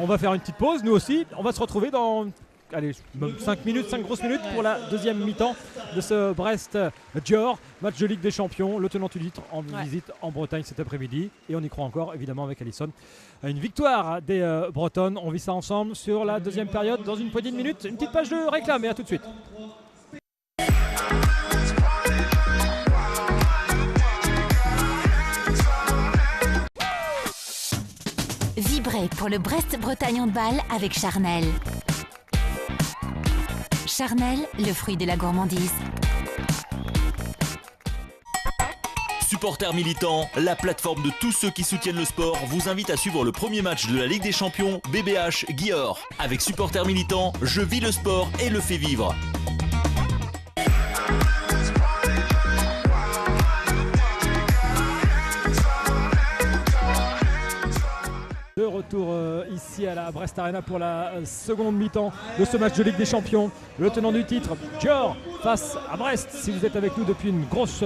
on va faire une petite pause, nous aussi. On va se retrouver dans 5 grosses minutes pour la deuxième mi-temps de ce Brest-Dior, match de Ligue des Champions, le tenant du titre en visite en Bretagne cet après-midi. Et on y croit encore, évidemment, avec Alison. Une victoire des Bretonnes. On vit ça ensemble sur la deuxième période dans une poignée de minutes. Une petite page de réclame et à tout de suite. Vibrez pour le Brest-Bretagne Handball avec Charnel. Charnel, le fruit de la gourmandise. Supporters militants, la plateforme de tous ceux qui soutiennent le sport, vous invite à suivre le premier match de la Ligue des Champions BBH Guillaume. Avec Supporters militants, je vis le sport et le fais vivre. De retour ici à la Brest Arena pour la seconde mi-temps de ce match de Ligue des Champions. Le tenant du titre, Dior, face à Brest. Si vous êtes avec nous depuis une grosse...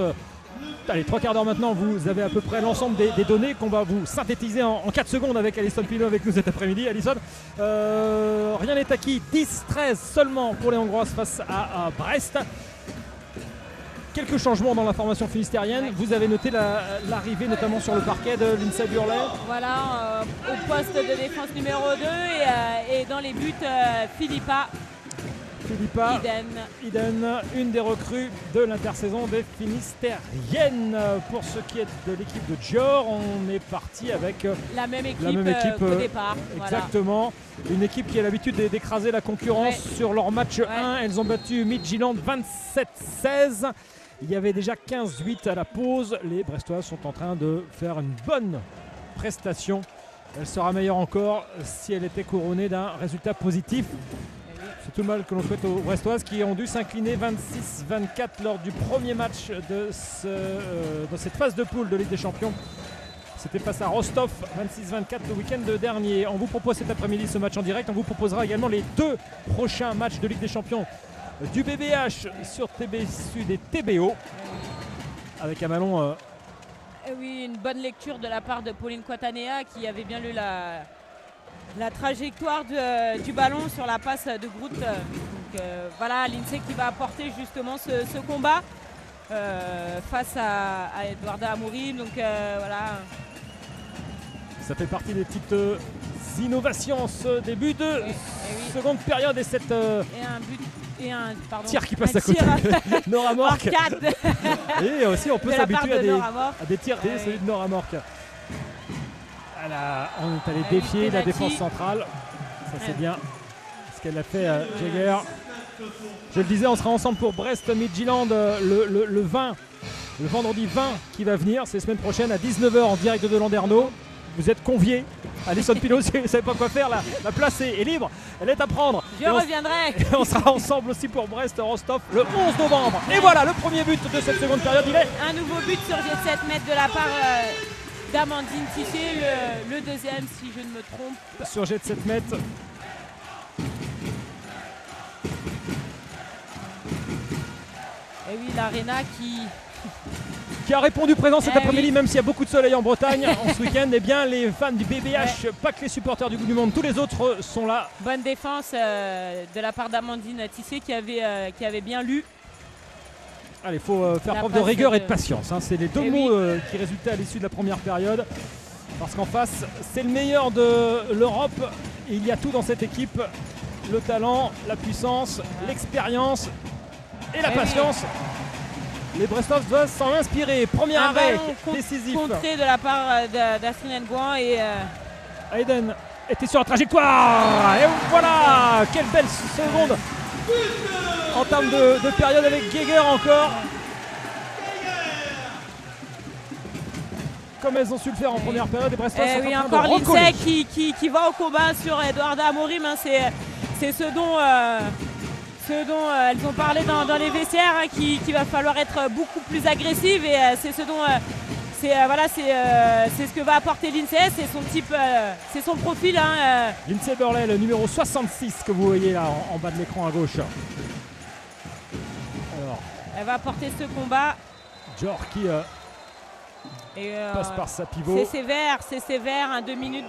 3 quarts d'heure maintenant, vous avez à peu près l'ensemble des données qu'on va vous synthétiser en 4 secondes avec Alison Pinault avec nous cet après-midi. Alison, rien n'est acquis, 10-13 seulement pour les Hongroises face à Brest. Quelques changements dans la formation finistérienne. Vous avez noté l'arrivée notamment sur le parquet de Lindsay Burley. Voilà, au poste de défense numéro 2 et dans les buts, Philippa Philippa Iden, une des recrues de l'intersaison des Finistériennes. Pour ce qui est de l'équipe de Gior, on est parti avec la même équipe qu'au départ. Exactement. Voilà. Une équipe qui a l'habitude d'écraser la concurrence sur leur match 1. Elles ont battu Midtjylland 27-16. Il y avait déjà 15-8 à la pause. Les Brestoises sont en train de faire une bonne prestation. Elle sera meilleure encore si elle était couronnée d'un résultat positif. C'est tout le mal que l'on souhaite aux Brestoises qui ont dû s'incliner 26-24 lors du premier match de cette phase de poule de Ligue des Champions. C'était face à Rostov, 26-24 le week-end dernier. On vous propose cet après-midi ce match en direct. On vous proposera également les 2 prochains matchs de Ligue des Champions du BBH sur TB Sud et TBO. Avec un ballon... Oui, une bonne lecture de la part de Pauline Quatanea qui avait bien lu la trajectoire du ballon sur la passe de Groot. Donc voilà, l'INSEE qui va apporter justement ce combat face à Eduarda Amorim. Donc voilà. Ça fait partie des petites innovations ce début de seconde période et cette tir qui passe à côté. Nora Mork. Et aussi on peut s'habituer à des tirs celui de Nora Mork. On est allé défier la défense centrale. Ça c'est bien ce qu'elle a fait Jäger. Je le disais, on sera ensemble pour Brest Midtjylland le 20, le vendredi 20 qui va venir. C'est la semaine prochaine à 19h en direct de Landerneau. Vous êtes conviés. Alison Pilot, si vous ne savez pas quoi faire, la place est libre. Elle est à prendre. Je reviendrai. Et on sera ensemble aussi pour Brest Rostov le 11 novembre. Et voilà le premier but de cette seconde période. Il est un nouveau but sur jet de 7 mètres de la part d'Amandine Tissier, le deuxième si je ne me trompe. Sur jet de 7 mètres. Et oui, l'Arena qui a répondu présent cet après-midi, même s'il y a beaucoup de soleil en Bretagne en ce week-end. Eh bien, les fans du BBH, pas que les supporters du bout du monde, tous les autres sont là. Bonne défense de la part d'Amandine Tissier qui avait bien lu. Allez, il faut faire preuve de rigueur et de patience. Hein. C'est les deux mots qui résultaient à l'issue de la première période. Parce qu'en face, c'est le meilleur de l'Europe. Et il y a tout dans cette équipe. Le talent, la puissance, l'expérience et la patience. Les Brestois doivent s'en inspirer. Premier arrêt décisif. Contré de la part d'Astrid Nguyen et Aiden était sur la trajectoire. Et voilà, quelle belle seconde en termes de période avec Jäger encore. Comme elles ont su le faire en première période, les Brestois sont en train encore de recoller. l'INSEE qui va au combat sur Eduarda Amorim. Hein, c'est ce dont elles ont parlé dans les vestiaires, hein, qu'il va falloir être beaucoup plus agressive et c'est ce dont c'est ce que va apporter l'INSEE, c'est son type, c'est son profil. Hein, l'INSEE Burley, le numéro 66 que vous voyez là en bas de l'écran à gauche. Alors, elle va apporter ce combat. Gior qui passe par sa pivot. C'est sévère, hein, 2 minutes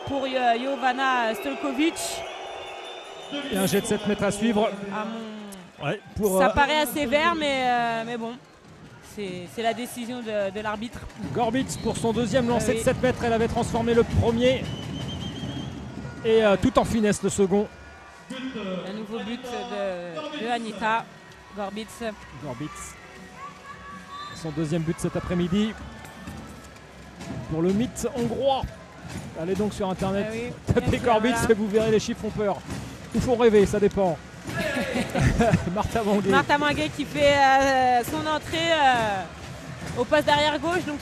pour Jovana Stojkovic. Et un jet de 7 mètres à suivre. Ça paraît assez sévère, mais bon, c'est la décision de l'arbitre. Gorbitz pour son deuxième lancer de 7 mètres. Elle avait transformé le premier. Et tout en finesse le second. Un nouveau but de Anita Gorbitz. Son deuxième but cet après-midi. Pour le mythe hongrois. Allez donc sur internet, tapez Gorbitz et vous verrez, les chiffres font peur. Ou font rêver, ça dépend. Martha Manguet qui fait son entrée au poste d'arrière gauche, donc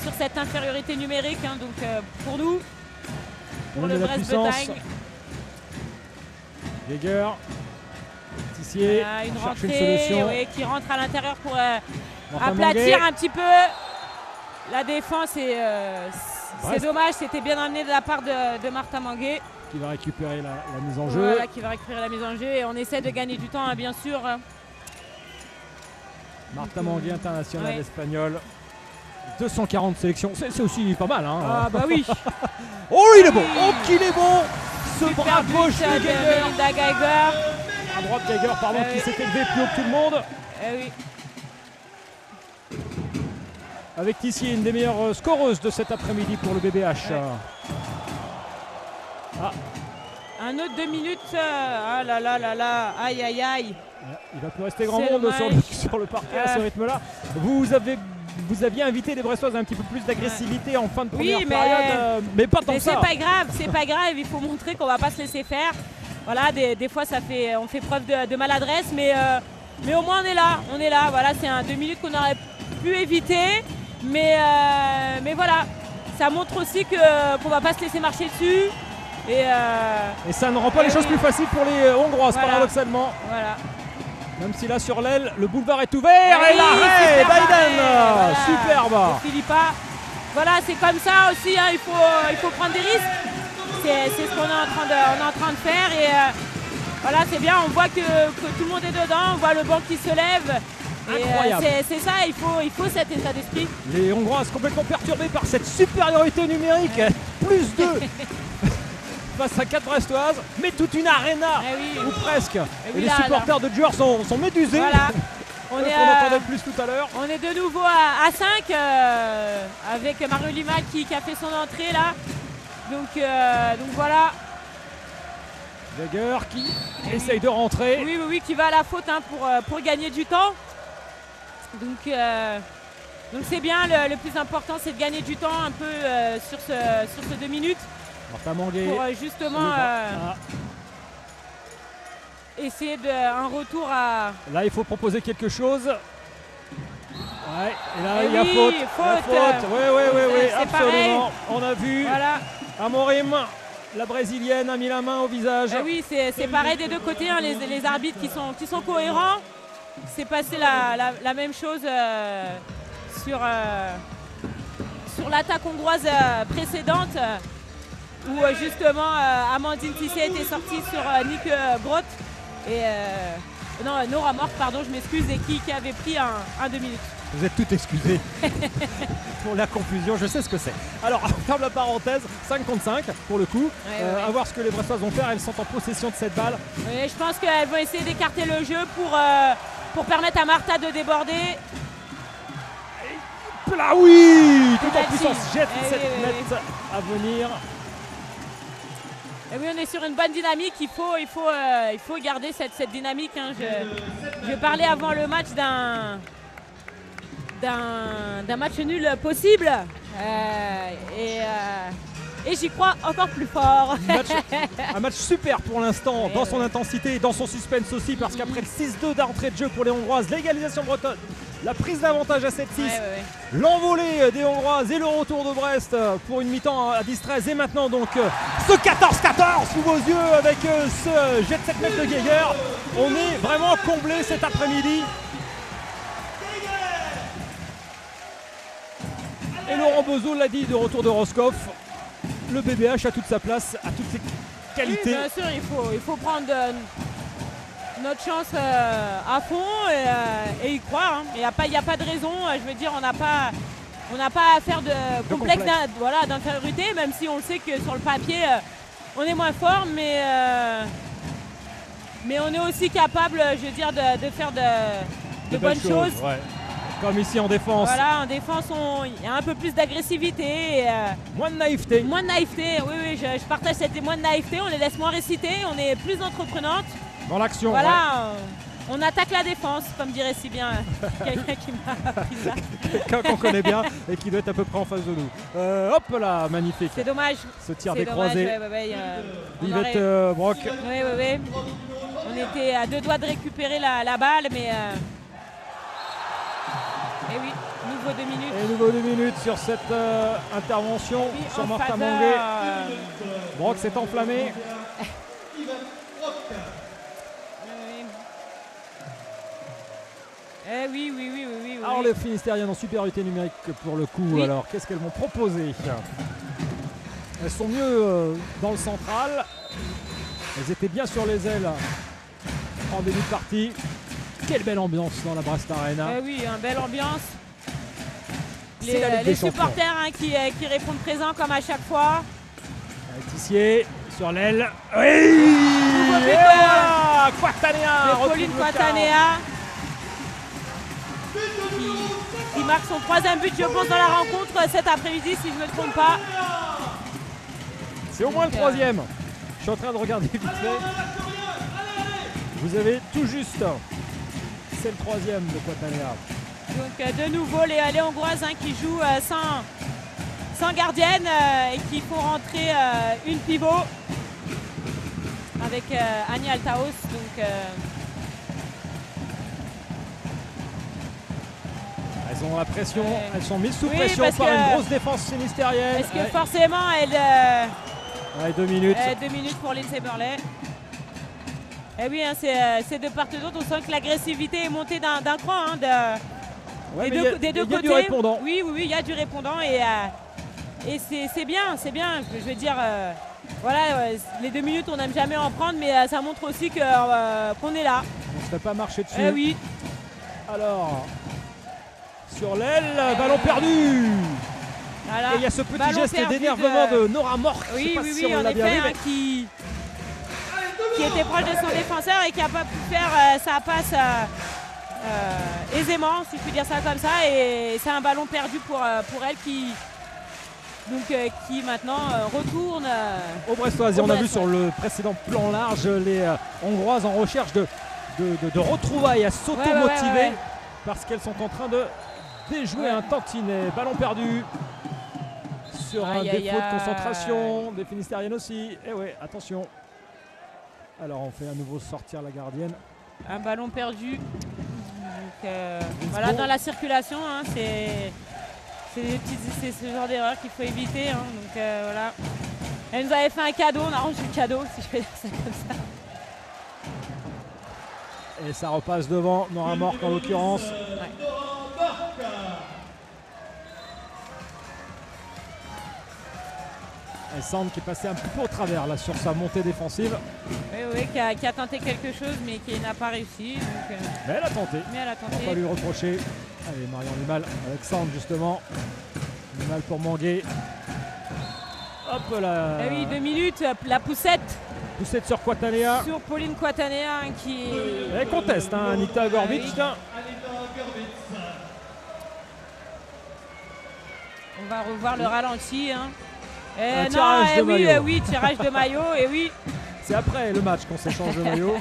sur cette infériorité numérique, hein, donc pour nous, pour le Brest-Bretagne. Jäger, Tissier, une cherche rentrée une solution. qui rentre à l'intérieur pour aplatir un petit peu la défense. Et c'est dommage, c'était bien amené de la part de Martha Manguet. Qui va récupérer la mise en jeu. Voilà, qui va récupérer la mise en jeu et on essaie de gagner du temps, hein, bien sûr. Martha Manguet, internationale espagnole. 240 sélections, c'est aussi pas mal. Hein. Ah bah oui. Oh, il est bon. Oh, qu'il est bon. Ce bras gauche de Geiger. À droite Geiger, pardon, qui s'est élevé plus haut que tout le monde. Avec Tissier, une des meilleures scoreuses de cet après-midi pour le BBH. Un autre 2 minutes. Ah là là là là. Aïe aïe aïe. Il va plus rester grand C'est monde dommage. sur le parquet à ce rythme-là. Vous aviez invité les Brestoises à un petit peu plus d'agressivité en fin de première période, mais pas tant mais que ça. c'est pas grave, il faut montrer qu'on va pas se laisser faire. Voilà, des fois on fait preuve de maladresse, mais au moins on est là. Voilà, c'est un 2 minutes qu'on aurait pu éviter, mais voilà, ça montre aussi qu'on va pas se laisser marcher dessus. Et ça ne rend pas les choses plus faciles pour les Hongroises, paradoxalement. Voilà. Même si là sur l'aile, le boulevard est ouvert et l'arrêt Biden, voilà. superbe. Et Philippa, voilà, c'est comme ça aussi, hein, il faut prendre des risques. C'est ce qu'on est en train de faire et voilà, c'est bien, on voit que tout le monde est dedans, on voit le banc qui se lève. Incroyable. C'est ça, il faut cet état d'esprit. Les Hongroises complètement perturbées par cette supériorité numérique, plus 2 face à 4 Brestoises, mais toute une aréna, ou presque. Et les supporters de Djur sont médusés. Voilà. On entendait plus tout à l'heure. On est de nouveau à 5 avec Mario Lima qui a fait son entrée là. Donc voilà. Jagger qui essaye de rentrer. Oui, qui va à la faute hein, pour gagner du temps. Donc c'est bien, le plus important c'est de gagner du temps un peu sur ce 2 minutes. Martin Manguet. Pour justement essayer un retour à... Là il faut proposer quelque chose. Ouais, et là il y a faute. Oui, absolument. Pareil. On a vu Amorim, la brésilienne, a mis la main au visage. Oui, c'est pareil des deux côtés, hein, les arbitres qui sont cohérents. C'est passé la même chose sur l'attaque hongroise précédente où justement Amandine Tissé était sortie sur Nick Groth et non, Nora Mork, pardon, je m'excuse, et qui avait pris un 2 minutes. Vous êtes toutes excusées pour la confusion, je sais ce que c'est. Alors, on ferme la parenthèse, 5 contre 5 pour le coup. À voir ce que les Brestoises vont faire, elles sont en possession de cette balle. Oui, je pense qu'elles vont essayer d'écarter le jeu pour permettre à Martha de déborder. Là oui, tout en puissance, jette cette nette à venir. Et oui, on est sur une bonne dynamique, il faut garder cette dynamique. Hein. Je parlais avant le match d'un match nul possible et j'y crois encore plus fort. Un match super pour l'instant, dans son intensité et dans son suspense aussi, parce qu'après le 6-2 d'entrée de jeu pour les Hongroises, l'égalisation bretonne, la prise d'avantage à 7-6, l'envolée des Hongroises et le retour de Brest pour une mi-temps à 10-13 et maintenant donc ce 14-14 sous vos yeux avec ce jet de 7 mètres de Geiger. On est vraiment comblé cet après-midi. Et Laurent Beuzot l'a dit, de retour de Roscoff, le BBH a toute sa place, a toutes ses qualités. Oui, bien sûr, il faut prendre notre chance à fond et y croire. Hein. Il n'y a pas de raison, je veux dire, on n'a pas à faire de complexe d'infériorité, même si on le sait que sur le papier, on est moins fort, mais on est aussi capable, je veux dire, de faire de bonnes choses. Ouais. Comme ici en défense. Voilà, en défense, il y a un peu plus d'agressivité. Moins de naïveté. Moins de naïveté, oui, je partage cette moins de naïveté. On les laisse moins réciter, on est plus entreprenante. Dans l'action. Voilà, on attaque la défense, comme dirait si bien quelqu'un qui m'a appris ça. Quelqu'un qu'on connaît bien et qui doit être à peu près en face de nous. Hop là, magnifique. C'est dommage. Ce tir des croisés. Yvette Brock. Oui. On était à 2 doigts de récupérer la balle, mais... Et oui, nouveau 2 minutes. Et nouveau 2 minutes sur cette intervention sur Martha Manguet. Brock s'est enflammé. Oui. Alors les Finistériennes en supériorité numérique pour le coup. Oui. Alors qu'est-ce qu'elles vont proposer? Elles sont mieux dans le central. Elles étaient bien sur les ailes en début de partie. Quelle belle ambiance dans la Brest Arena. Oui, une belle ambiance. Les supporters qui répondent présents comme à chaque fois. Tissier sur l'aile. Oui, et voilà, Quatanea. Pauline Quatanea qui marque son 3e but, je pense, dans la rencontre cet après-midi, si je ne me trompe pas. C'est au moins le 3e. suis en train de regarder vite fait. Vous avez tout juste. C'est le troisième de Quatanea. Donc de nouveau les Hongroises qui jouent sans gardienne et qui font rentrer une pivot avec Annie Altaos. Donc, elles ont la pression, elles sont mises sous oui, pression par une grosse défense finistérienne. Parce que forcément, Ouais, 2 minutes. 2 minutes pour Lindsay Burley. Et oui, hein, c'est de part et d'autre. On sent que l'agressivité est montée d'un cran. Hein, Ouais, des deux côtés. Il y a du répondant. Oui, il y a du répondant. Et c'est bien, c'est bien. Je veux dire, voilà, les 2 minutes, on n'aime jamais en prendre, mais ça montre aussi qu'on est là. On ne se fait pas marcher dessus. Eh oui. Alors, sur l'aile, ballon perdu. Voilà. Et il y a ce petit Ballon geste perdu d'énervement de Nora Mork. Oui, je sais pas si on en l'a bien effet, vu, hein, qui était proche de son défenseur et qui n'a pas pu faire sa passe aisément, si je puis dire ça comme ça. Et c'est un ballon perdu pour elle qui maintenant retourne au Brestois. Et on a vu sur le précédent plan large les Hongroises en recherche de retrouvailles à s'auto-motiver ouais. parce qu'elles sont en train de déjouer un tantinet. Ballon perdu sur un défaut de concentration des Finistériennes aussi. Et ouais, attention. Alors on fait à nouveau sortir la gardienne. Un ballon perdu. Donc, voilà, dans la circulation, hein, c'est ce genre d'erreur qu'il faut éviter. Hein, donc voilà. Elle nous avait fait un cadeau, on a rendu le cadeau, si je peux dire ça comme ça. Et ça repasse devant Nora Mork en l'occurrence. Ouais. Et Sand qui est passé un petit peu au travers là sur sa montée défensive. Oui, qui a tenté quelque chose mais qui n'a pas réussi. Donc, mais elle a tenté. Mais elle a On tenté. va pas lui reprocher. Allez, Marion Limal avec Sand justement. Limal pour Manguet. Hop là. Eh oui, 2 minutes, la poussette. Poussette sur Quatanea. Sur Pauline Quatanea qui. Elle conteste, hein, Anita Gorbic. Oui. On va revoir le ralenti. Hein. Tirage de maillot. Oui, tirage de maillot. Et oui. C'est après le match qu'on s'échange de maillot.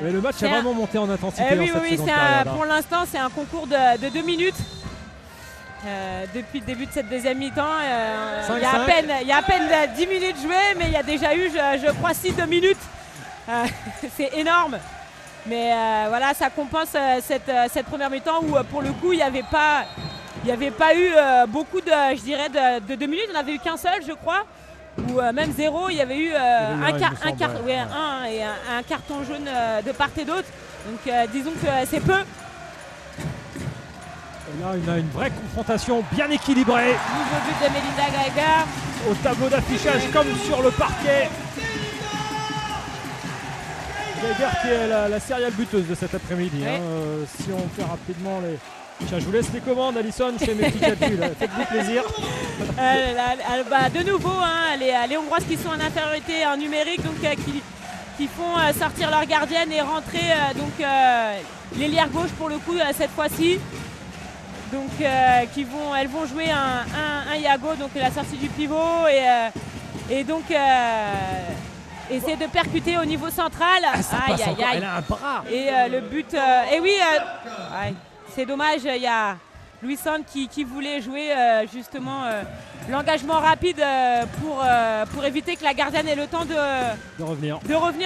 Mais le match a vraiment monté en intensité. Oui, dans cette seconde c'est période, pour l'instant, c'est un concours de 2 minutes. Depuis le début de cette deuxième mi-temps, il y a à peine 10 minutes jouées, mais il y a déjà eu, je crois, 6 minutes. C'est énorme. Mais voilà, ça compense cette première mi-temps où, pour le coup, il n'y avait pas eu beaucoup de 2 minutes. On n'avait eu qu'un seul, je crois. Ou même 0. Il y avait eu un carton jaune de part et d'autre. Donc, disons que c'est peu. Et là, on a une vraie confrontation bien équilibrée. Nouveau but de Melinda Geiger. Au tableau d'affichage comme sur le parquet. Geiger qui est la serial buteuse de cet après-midi. Oui. Si on fait rapidement les... Tiens, je vous laisse les commandes, Alison, je fais mes petits calculs. Faites-vous plaisir. De nouveau, hein, les Hongroises qui sont en infériorité en numérique, donc qui font sortir leur gardienne et rentrer l'ailière gauche pour le coup cette fois-ci. Donc elles vont jouer un Iago, donc la sortie du pivot et donc essayer de percuter au niveau central. Aïe. Elle a un bras. Et le but. C'est dommage, il y a Louis Sand qui voulait jouer justement l'engagement rapide pour éviter que la gardienne ait le temps de revenir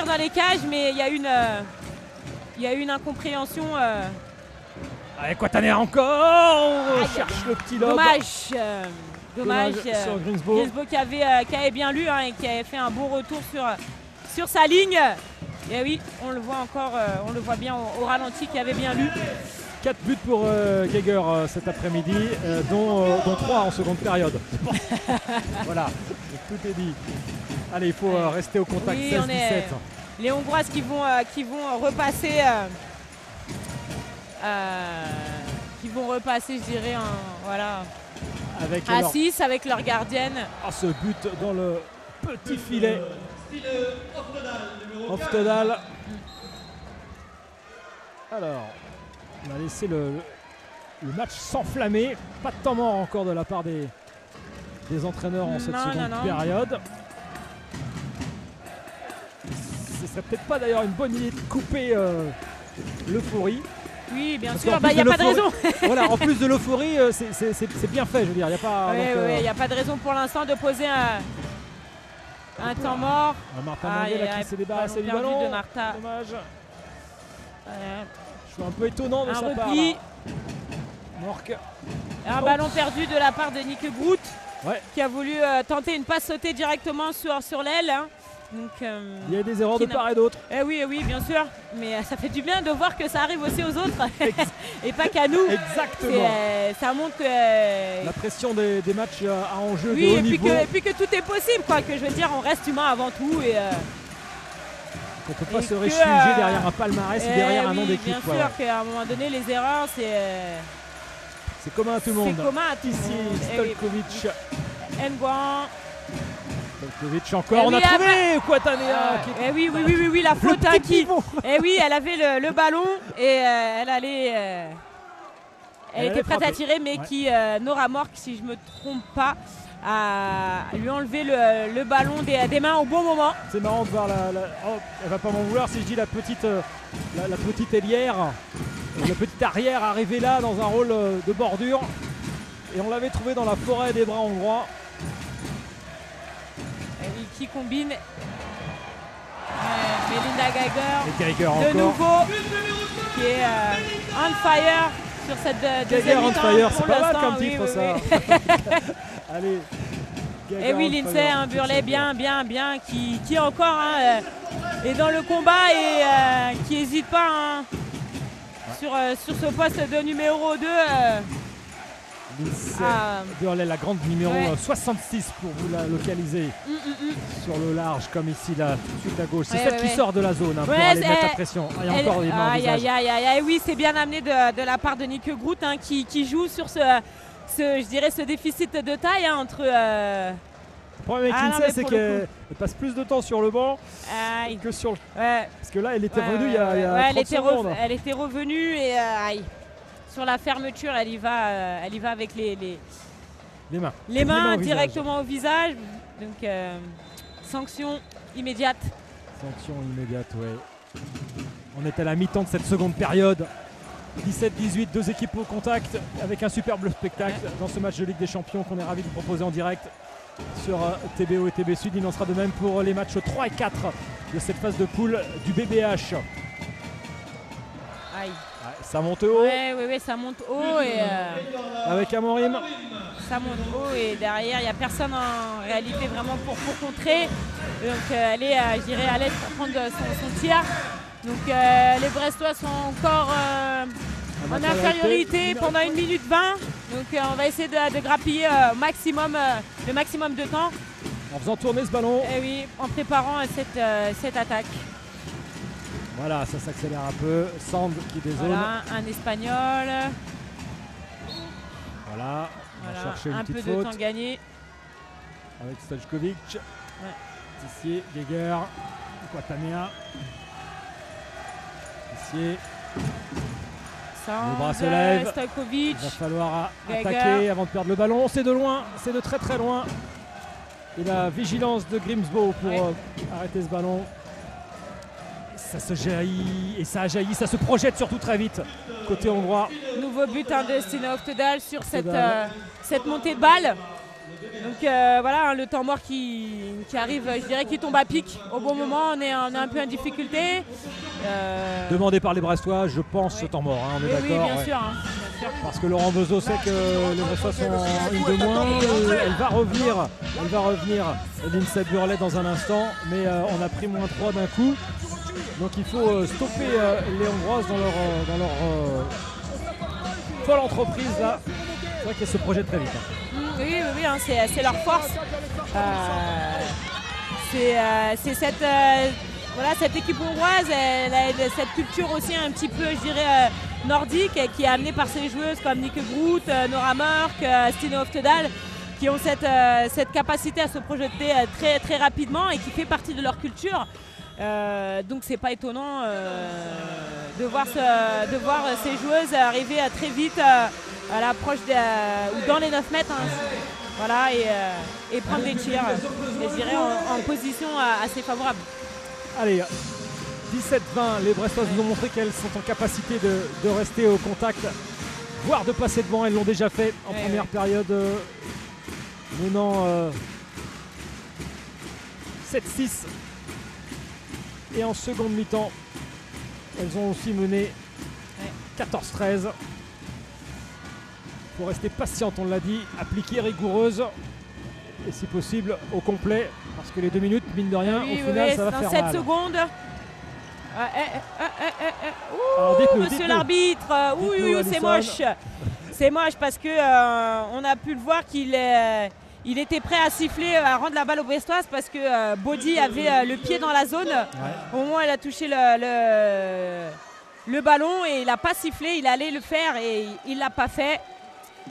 dans les cages, mais il y a eu une incompréhension. Allez, Quatanea encore. On cherche le petit lobe. Dommage sur Greensbo qui avait bien lu, hein, et qui avait fait un bon retour sur sa ligne. Et oui, on le voit encore, on le voit bien au ralenti, qui avait bien lu. 4 buts pour Geiger cet après-midi, dont 3 en seconde période. Voilà, tout est dit. Allez, il faut rester au contact. Oui, 16-17. Les Hongroises qui vont repasser, je dirais, avec à 6 avec leur gardienne. Ce but dans le petit filet. Oftedal. Alors, on a laissé le match s'enflammer. Pas de temps mort encore de la part des des entraîneurs en cette seconde période. Ce serait peut-être pas d'ailleurs une bonne idée de couper l'euphorie. Oui, bien sûr, il n'y a pas de raison. Voilà, en plus de l'euphorie, c'est bien fait, je veux dire. Il n'y a pas, y a pas de raison pour l'instant de poser un temps mort. Martin Manguet qui s'est débarrassé du ballon. De Martha. Dommage. Je suis un peu étonnant de sa part. Morque. Un ballon perdu de la part de Nick Groot, qui a voulu tenter une passe sautée directement sur l'aile. Hein. Donc, il y a des erreurs de part et d'autre. Oui, bien sûr. Mais ça fait du bien de voir que ça arrive aussi aux autres et pas qu'à nous. Exactement. Ça montre que la pression des matchs à enjeu de haut niveau. Et puis que tout est possible, quoi. Que je veux dire, on reste humain avant tout et qu'on ne peut pas se réfugier derrière un palmarès et derrière un nom d'équipe. Bien sûr qu'à un moment donné, les erreurs, c'est commun à tout le monde. C'est commun à tout le monde. Stojkovic. Nguyen. Stojkovic encore, on a trouvé Kouatanea. Oui, la faute qui. Elle avait le ballon et elle allait. Elle était prête à tirer, mais qui Nora Mork, si je me trompe pas, a lui enlevé le ballon des mains au bon moment. C'est marrant de voir elle va pas m'en vouloir si je dis la petite ailière, la petite arrière arrivée là dans un rôle de bordure. Et on l'avait trouvé dans la forêt des bras hongrois. Qui combine Melinda Geiger de encore. nouveau, qui est on fire sur cette deuxième mi-temps. Geiger on fire, c'est pas mal comme titre ça. Allez. Et oui, Lindsay, un Burlet bien, qui encore est dans le combat et qui n'hésite pas sur ce poste de numéro 2. Burlet, la grande numéro 66 pour vous la localiser sur le large comme ici là, tout de suite à gauche. C'est celle qui sort de la zone pour aller mettre la pression. Il y a encore des mains au visage. Oui, c'est bien amené de la part de Nick Groot qui joue sur ce déficit de taille entre... Le problème avec Lindsay, c'est qu'elle passe plus de temps sur le banc que sur le... Parce que là, elle était revenue il y a 30 secondes. Elle était revenue et sur la fermeture, elle y va avec les mains. Les mains directement au visage. Donc, sanction immédiate. Sanction immédiate, oui. On est à la mi-temps de cette seconde période. 17-18, deux équipes au contact avec un superbe spectacle dans ce match de Ligue des Champions qu'on est ravis de proposer en direct sur TBO et TB Sud. Il en sera de même pour les matchs 3 et 4 de cette phase de poule du BBH. Aïe. Ça monte haut. Oui, ça monte haut. Et avec Amorim. Ça monte haut et derrière, il n'y a personne en réalité vraiment pour contrer. Donc elle est, je dirais, à l'aise pour prendre son tir. Donc les Brestois sont encore en infériorité pendant 1 minute 20. Donc on va essayer de grappiller le maximum de temps. En faisant tourner ce ballon. Et oui, en préparant cette attaque. Voilà, ça s'accélère un peu. Sand qui dézone. Voilà, un Espagnol. Voilà, on va chercher une petite faute. Un peu de temps gagné. Avec Stojkovic. Tissier, Geiger, Kouatanea. Tissier. Le bras se lève. Stojkovic. Il va falloir attaquer avant de perdre le ballon. C'est de loin, c'est de très très loin. Et la vigilance de Grimsbo pour arrêter ce ballon. Ça se jaillit et ça a jailli, ça se projette surtout très vite côté hongrois. Nouveau but de Stina Oftedal sur cette montée de balle. Donc voilà, le temps mort qui arrive, je dirais qu'il tombe à pic au bon moment. On est un peu en difficulté. Demandé par les Brestois, je pense, ce temps mort, on est d'accord. Oui, bien sûr. Parce que Laurent Bezo sait que les Brestois sont en une de moins. Elle va revenir, Lindsay Burlet dans un instant, mais on a pris -3 d'un coup. Donc il faut stopper les Hongroises dans leur folle entreprise là. C'est vrai qu'elles se projettent très vite. Oui, c'est leur force. C'est cette équipe hongroise, elle a cette culture aussi un petit peu, je dirais, nordique, qui est amenée par ces joueuses comme Nick Groot, Nora Mork, Stine Oftedal, qui ont cette capacité à se projeter très, très rapidement et qui fait partie de leur culture. Donc c'est pas étonnant de voir ces joueuses arriver très vite à l'approche ou dans les 9 mètres. Voilà, et prendre des tirs, et je dirais en position assez favorable. Allez, 17-20, les Brestoises nous ont montré qu'elles sont en capacité de rester au contact, voire de passer devant. Elles l'ont déjà fait en première période, menant 7-6. Et en seconde mi-temps, elles ont aussi mené 14-13. Il faut rester patiente, on l'a dit, appliquée, rigoureuse, et si possible au complet, parce que les 2 minutes, mine de rien, au final, ça va faire 7 mal. secondes. Alors, Monsieur l'arbitre, oui, c'est moche. C'est moche parce que on a pu le voir qu'il était prêt à siffler, à rendre la balle aux Brestoises parce que Baudy avait le pied dans la zone. Au moment où elle a touché le ballon et il n'a pas sifflé, il allait le faire et il ne l'a pas fait.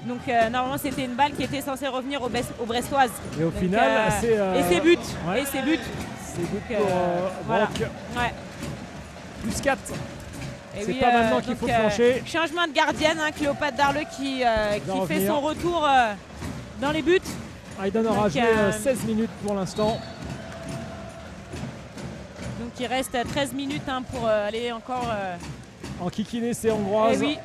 Donc normalement c'était une balle qui était censée revenir aux Brestoises. Et au final, c'est et c'est but. ouais. Et c'est but. C'est but Donc, pour voilà. Brock. Ouais. Plus 4. Et C'est pas maintenant qu'il faut flancher. Changement de gardienne, Cléopâtre Darleux qui fait son retour dans les buts. Aiden aura joué 16 minutes pour l'instant. Donc il reste 13 minutes pour aller encore. En kikiné, c'est hongroise. Oui.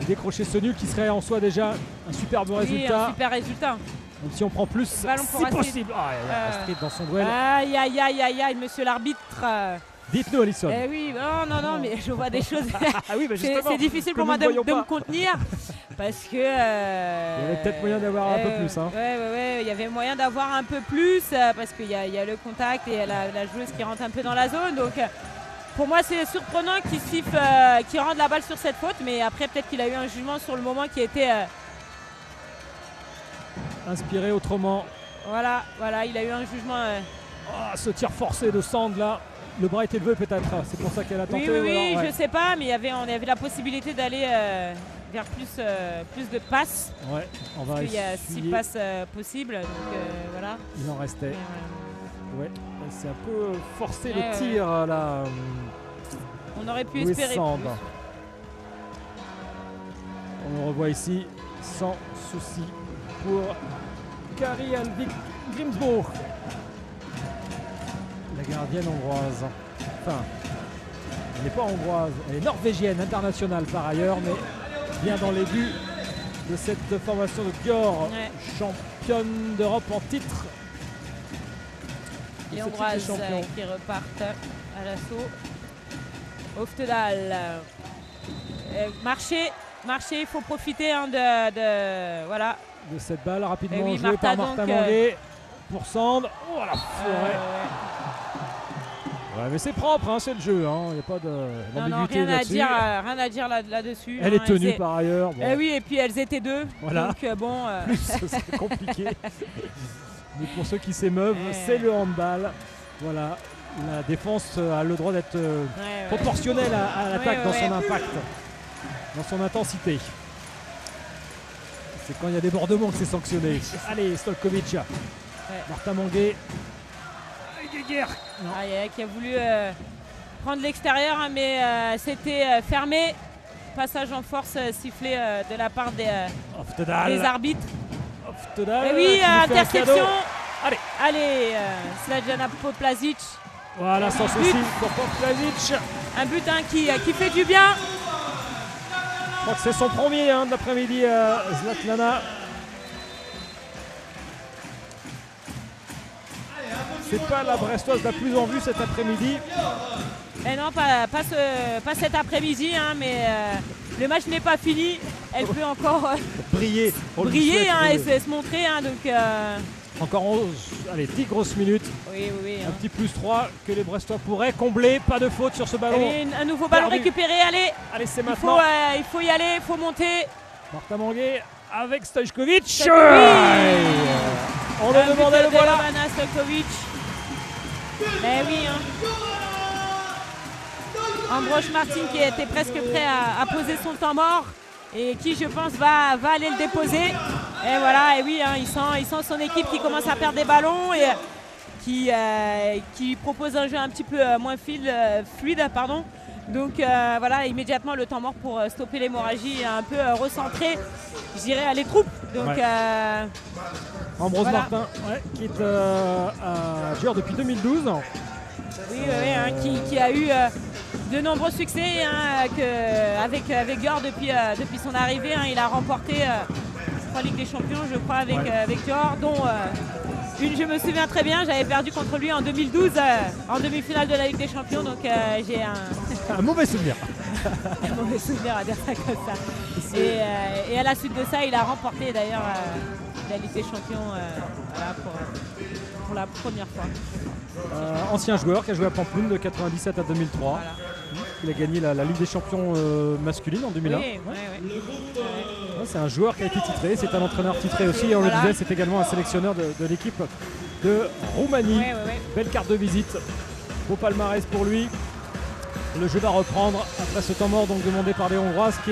Décrocher ce nul qui serait en soi déjà un superbe résultat. Un super résultat. Même si on prend plus, c'est possible. Astrid dans son duel. Aïe, monsieur l'arbitre. Dites-nous, Alison. Oui, non, mais je vois des choses. Ah oui, c'est difficile pour moi de me contenir parce que. Il y avait peut-être moyen d'avoir un peu plus. Hein. Ouais, il y avait moyen d'avoir un peu plus parce qu'il y a le contact et la joueuse qui rentre un peu dans la zone. Donc pour moi, c'est surprenant qu'il siffle, qu'il rende la balle sur cette faute, mais après, peut-être qu'il a eu un jugement sur le moment qui était. Inspiré autrement. Voilà, il a eu un jugement. Ce tir forcé de Sand là. Le bras était levé peut-être, c'est pour ça qu'elle a tenté. Oui, je sais pas, mais on avait la possibilité d'aller vers plus de passes. Ouais, on va il y a 6 passes possibles, donc voilà. Il en restait. Ouais, c'est un peu forcé le tir là. On aurait pu espérer plus. On le revoit ici, sans souci pour Kari Alvik Grimsbourg. La gardienne hongroise. Enfin, elle n'est pas hongroise, elle est norvégienne, internationale par ailleurs, mais bien dans les buts de cette formation de Győr, championne d'Europe en titre. Les hongroises qui repartent à l'assaut. Oftedal. Marcher, il faut profiter de cette balle rapidement jouée par Martin Manguet pour Sand. Oh la forêt. Ouais, mais c'est propre, c'est le jeu, il n'y a pas d'ambiguïté là-dessus. Rien à dire là-dessus. Elle est tenue par ailleurs. Bon. Oui, et puis elles étaient 2. Voilà. Donc bon. Plus, c'est compliqué. Mais pour ceux qui s'émeuvent, c'est le handball. Voilà, la défense a le droit d'être proportionnelle à l'attaque dans son impact, dans son intensité. C'est quand il y a débordement que c'est sanctionné. Allez, Stojkovic. Martin Manguet. Qui a voulu prendre l'extérieur, mais c'était fermé. Passage en force sifflé de la part des arbitres. Oftedal, oui, intersection. Allez, Slađana Poplazic. Voilà, sans souci pour Poplazic. Un but qui fait du bien. Je crois que c'est son premier de l'après-midi, Zlatlana. C'est pas la Brestoise la plus en vue cet après-midi. Et non, pas cet après-midi, mais le match n'est pas fini. Elle peut encore briller et se montrer. Donc, encore 10 grosses minutes. Oui. Un petit plus 3 que les Brestois pourraient combler. Pas de faute sur ce ballon. Un nouveau ballon récupéré. Allez, c'est maintenant. Il faut y aller, il faut monter. Martin Manguet avec Stojkovic. On le demandait, le voilà. Stojkovic. Mais oui. Ambrosch Martin qui était presque prêt à poser son temps mort et qui, je pense, va aller le déposer. Et voilà, et oui, il sent son équipe qui commence à perdre des ballons et qui propose un jeu un petit peu moins fluide. Donc voilà, immédiatement le temps mort pour stopper l'hémorragie et un peu recentrer, je dirais, les troupes. Donc Ouais. Ambrose voilà. Martin, qui est à Gior depuis 2012. Oui, qui a eu de nombreux succès avec Gior depuis son arrivée. Il a remporté 3 Ligues des Champions, je crois, avec Gior, dont une, je me souviens très bien, j'avais perdu contre lui en 2012 en demi-finale de la Ligue des Champions. Donc j'ai Un mauvais souvenir. un mauvais souvenir à dire ça comme ça. Et à la suite de ça, il a remporté d'ailleurs la Ligue des Champions voilà, pour la première fois. Ancien joueur qui a joué à Pamplune de 97 à 2003. Voilà. Il a gagné la Ligue des Champions masculine en 2001. Oui. Ouais, c'est un joueur qui a été titré, c'est un entraîneur titré aussi. On Voilà. le disait, c'est également un sélectionneur de l'équipe de Roumanie. Ouais. Belle carte de visite, beau palmarès pour lui. Le jeu va reprendre après ce temps mort donc demandé par les Hongroises qui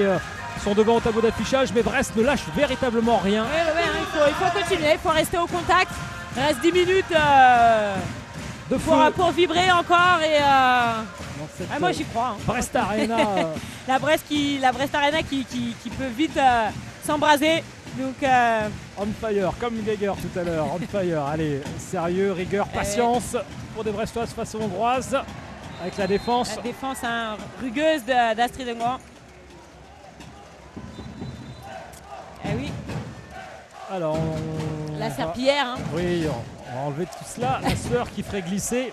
sont devant au tableau d'affichage, mais Brest ne lâche véritablement rien. Il faut continuer, il faut rester au contact. Il reste 10 minutes De feu pour vibrer encore. Et dans cette, moi j'y crois. Brest Arena. La Brest Arena qui peut vite s'embraser. Donc On fire, comme Geiger tout à l'heure. On fire, allez, sérieux, rigueur, patience pour des Brestoises face aux Hongroises. Avec la défense. la défense rugueuse d'Astrid Engrand. Eh oui, Alors, la serpillière. Oui, on va enlever tout cela. La sueur qui ferait glisser.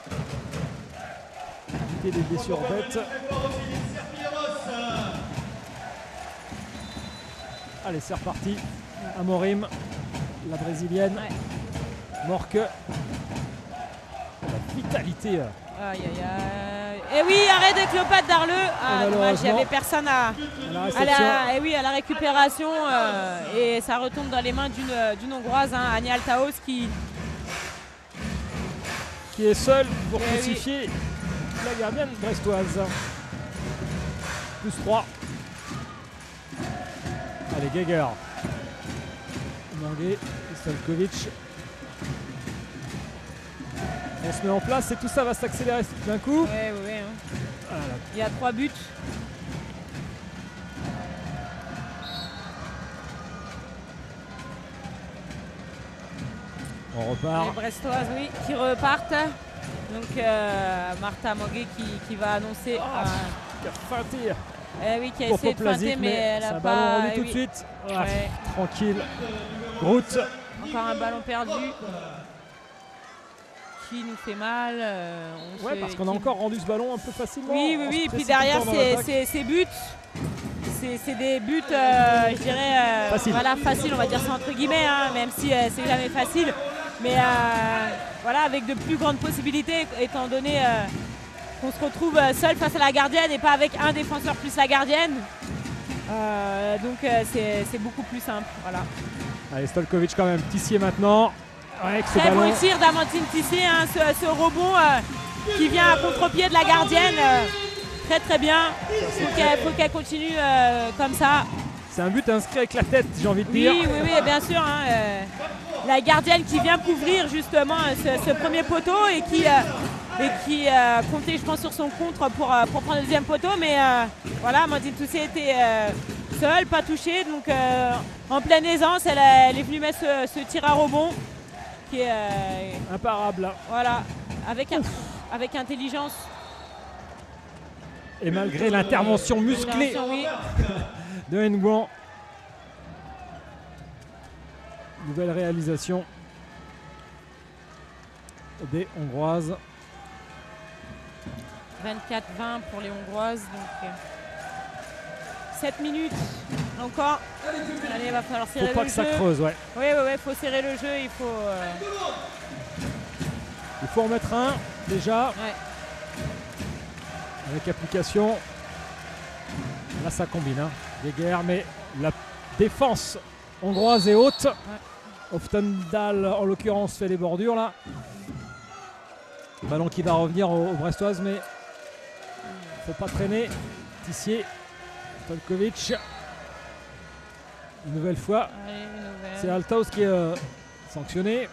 Éviter des blessures bêtes. Allez, c'est reparti. Amorim, la brésilienne. Morque. La vitalité. Aïe aïe aïe. Et oui, arrêt de Cléopâtre Darleux. Dommage, il n'y malheureusement, avait personne à la réception. à la récupération. Et ça retombe dans les mains d'une Hongroise, Anya Altaos, qui Qui est seule pour Eh oui. crucifier la gardienne brestoise. Plus 3. Allez, Geiger. Mangué, Stalkovic. On se met en place et tout ça va s'accélérer d'un coup. Oui. Voilà. Il y a 3 buts. On repart. Les Brestoises, oui, qui repartent. Donc Martha Mangué qui va annoncer. Qui a feinté Oui, qui a pour essayé de Poplazic, feinter, mais elle c'est n'a un ballon pas. rendu eh tout de oui. suite. Ah, Ouais. tranquille. Groot. Encore un ballon perdu. Qui nous fait mal. Ouais, parce qu'on a encore rendu ce ballon un peu facilement. Oui. en se Puis précipitant derrière, dans l'attaque. ces buts. C'est des buts, je dirais, Facile. voilà, faciles, on va dire ça entre guillemets, même si c'est jamais facile. Mais voilà, avec de plus grandes possibilités, étant donné qu'on se retrouve seul face à la gardienne et pas avec un défenseur plus la gardienne. Donc c'est beaucoup plus simple. Voilà. Allez, Stalkovic quand même. Tissier maintenant. Ouais, avec ce Très ballon. bon tir d'Amandine Tissier, ce rebond qui vient à contre-pied de la gardienne. Très bien. Faut qu'elle continue comme ça. C'est un but inscrit avec la tête, j'ai envie de dire. Oui, bien sûr. La gardienne qui vient couvrir justement ce premier poteau et qui comptait, je pense, sur son contre pour prendre le deuxième poteau. Mais voilà, Amandine Tissier était seule, pas touchée. Donc en pleine aisance, elle est venue mettre ce tir à rebond qui est Imparable. voilà, avec intelligence. Et malgré l'intervention musclée Oui. de Nguyen. Nouvelle réalisation des Hongroises. 24-20 pour les Hongroises. Donc 7 minutes encore. Allez, il va falloir serrer Faut pas le que ça jeu. creuse, ouais. Oui, il faut serrer le jeu. Il faut en mettre un déjà. ouais. Avec application. Là ça combine, des guerres, mais la défense hongroise est haute. Oftendal en l'occurrence fait les bordures là. Ballon qui va revenir aux Brestoises, mais faut pas traîner. Tissier, Stalkovic. Une nouvelle fois, Allez, une nouvelle. c'est Altaos qui est sanctionné.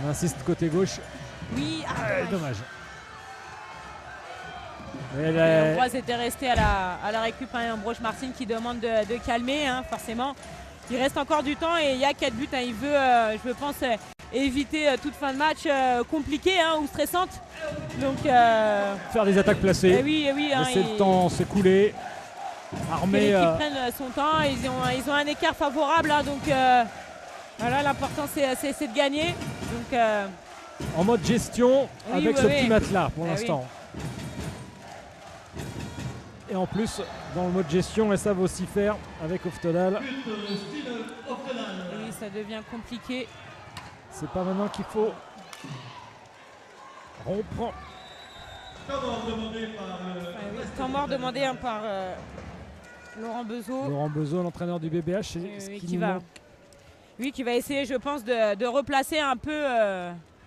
On insiste côté gauche. Oui, Dommage. Hongroise était resté à la récup, hein, Ambroge Martin qui demande de calmer, hein, forcément. Il reste encore du temps et il y a 4 buts. Hein. Il veut, je pense, éviter toute fin de match compliquée, hein, ou stressante. Donc, faire des attaques placées. Oui, hein, laisser le temps s'écouler. Armé. L'équipe prenne son temps. Ils ont un écart favorable. Hein, donc, voilà, l'important c'est de gagner. Donc, en mode gestion avec ce petit matelas pour l'instant. Et en plus, dans le mode gestion, elles savent aussi faire avec Oftedal. Oui, ça devient compliqué. C'est pas maintenant qu'il faut rompre. Temps mort demandé par Laurent Bezeau. Laurent Bezeau, l'entraîneur du BBH. Qui va essayer, je pense, de replacer un peu...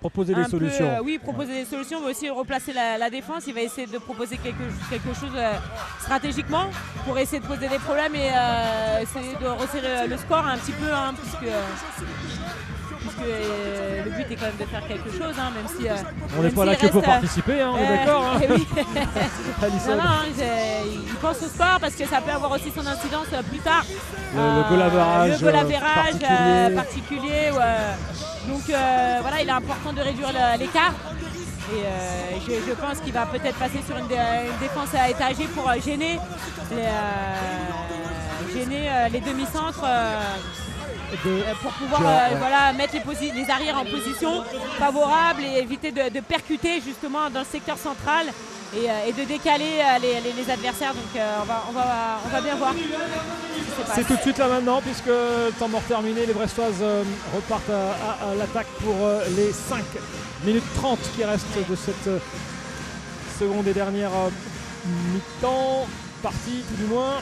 proposer des solutions. Proposer des solutions, mais aussi replacer la défense. Il va essayer de proposer quelque chose stratégiquement pour essayer de poser des problèmes et essayer de resserrer le score un petit peu, hein, puisque le but est quand même de faire quelque chose, hein, même si... on n'est pas là que pour participer, hein, on est d'accord. Hein. Oui. Il pense au sport parce que ça peut avoir aussi son incidence plus tard. Le goal average particulier. Donc voilà, il est important de réduire l'écart. Et je pense qu'il va peut-être passer sur une défense étagée pour gêner les demi-centres. Pour pouvoir mettre les arrières en position favorable et éviter de percuter justement dans le secteur central et de décaler les adversaires. Donc on va bien voir. C'est tout de suite là maintenant, puisque temps mort terminé, les Brestoises repartent à l'attaque pour les 5 minutes 30 qui restent de cette seconde et dernière mi-temps, partie tout du moins.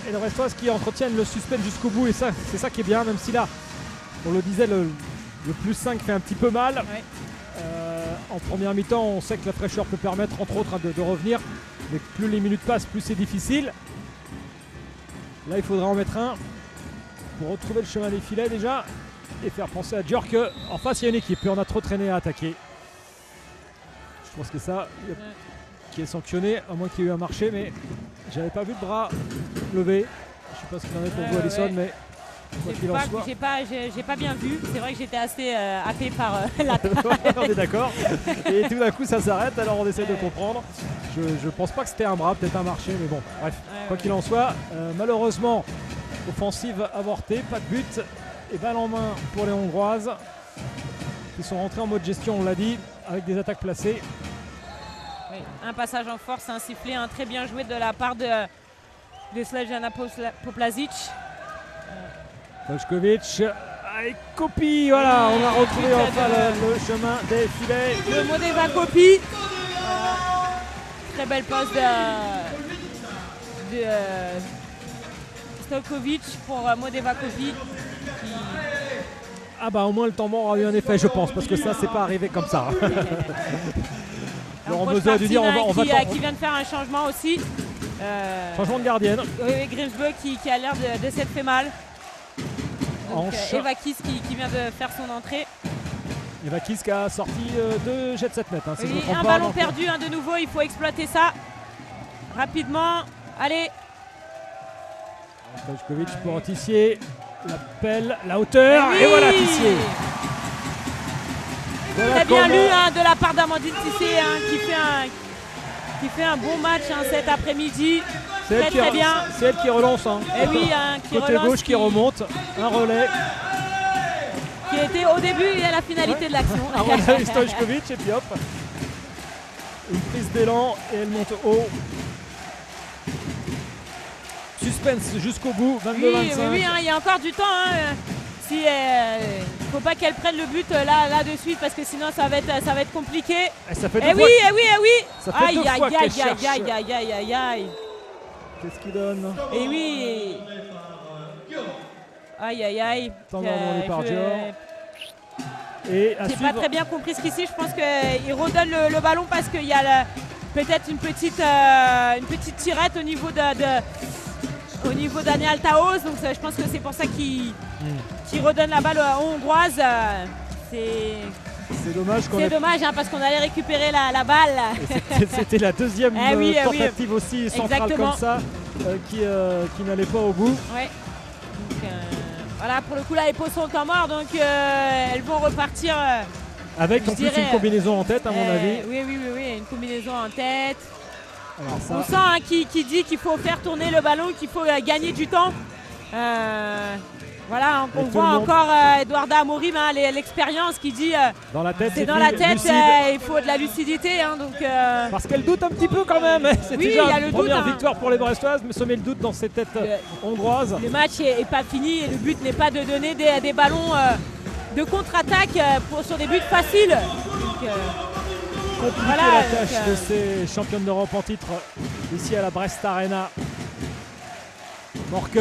Et les Brestoises qui entretiennent le suspense jusqu'au bout, et ça, c'est ça qui est bien, même si là, on le disait, le plus 5 fait un petit peu mal. Ouais. En première mi-temps, on sait que la fraîcheur peut permettre, entre autres, de revenir, mais plus les minutes passent, plus c'est difficile. Là, il faudra en mettre un pour retrouver le chemin des filets déjà et faire penser à Dior qu'en face, il y a une équipe et on a trop traîné à attaquer. Je pense que ça, qui est sanctionné, à moins qu'il y ait eu un marché, mais j'avais pas vu de bras levé. Je sais pas ce qu'il en est pour vous, Alison, mais quoi qu'il en soit. J'ai pas bien vu. C'est vrai que j'étais assez happé par la trappe. On est d'accord. Et tout d'un coup, ça s'arrête. Alors on essaie de comprendre. Je pense pas que c'était un bras, peut-être un marché, mais bon, bref. Quoi qu'il en soit, malheureusement, offensive avortée, pas de but. Et balle en main pour les Hongroises qui sont rentrées en mode gestion, on l'a dit, avec des attaques placées. Oui, un passage en force, un sifflet, un très bien joué de la part de Slavljana Poplazic. Stojkovic avec Kopi, voilà, on a retrouvé enfin le chemin des filets. Le Modeva Kopi. Très belle passe de Stojkovic pour Modeva Kopi. Ah bah au moins le temps mort a eu un effet, je pense, parce que ça c'est pas arrivé comme ça. Laurent Bezeau a dû dire qui vient de faire un changement aussi. Changement de gardienne. Oui, Grimsbø qui a l'air de s'être fait mal. Evakis qui vient de faire son entrée. Evakis qui a sorti 2 jets de 7 mètres. Hein, si oui, un ballon perdu, de nouveau, il faut exploiter ça rapidement. Allez. Stojkovic pour Tissier. L'appel, la hauteur, et voilà Tissier. Voilà très bien lu de la part d'Amandine Tissier qui fait un bon match cet après-midi. Très bien. C'est elle qui relance. Et oui, qui côté relance, gauche qui remonte. Un relais. Qui était au début et à la finalité de l'action. Un relais Stojkovic et puis hop. Une prise d'élan et elle monte haut. Suspense jusqu'au bout, 22-25. Oui, il y a encore du temps. Il ne faut pas qu'elle prenne le but là de suite parce que sinon ça va être compliqué. Et ça fait oui. Ça fait deux fois qu'elle cherche. Aïe. Qu'est-ce qu'il donne? Et oui. Aïe. Temps demandé par Dior. Et j'ai pas très bien compris ce qu'ici. Je pense qu'il redonne le ballon parce qu'il y a peut-être une petite tirette au niveau d'Anne Altaos, donc je pense que c'est pour ça qu'il redonne la balle aux Hongroises. C'est dommage qu'on C'est ait... dommage parce qu'on allait récupérer la balle. C'était la deuxième Oui. tentative aussi centrale Exactement. comme ça qui n'allait pas au bout. Ouais. Donc, voilà, pour le coup là les pots sont en morts, donc elles vont repartir. Avec Je en plus dirais, une combinaison en tête à mon avis. Oui, une combinaison en tête. Alors On ça, sent qui dit qu'il faut faire tourner le ballon, qu'il faut gagner du temps. Voilà, on Et tout voit le monde. encore Eduarda Amorim, l'expérience qui dit dans la tête, c'est dans la tête, lucide. il faut de la lucidité. Donc, Parce qu'elle doute un petit peu quand même. C'est Oui, déjà il y a une le première doute, hein. victoire pour les Brestoises, mais semer le doute dans ces têtes hongroises. le match est pas fini et le but n'est pas de donner des ballons de contre-attaque sur des buts faciles. Donc, Compliquer voilà, la tâche donc, de ces championnes d'Europe en titre ici à la Brest Arena. Morque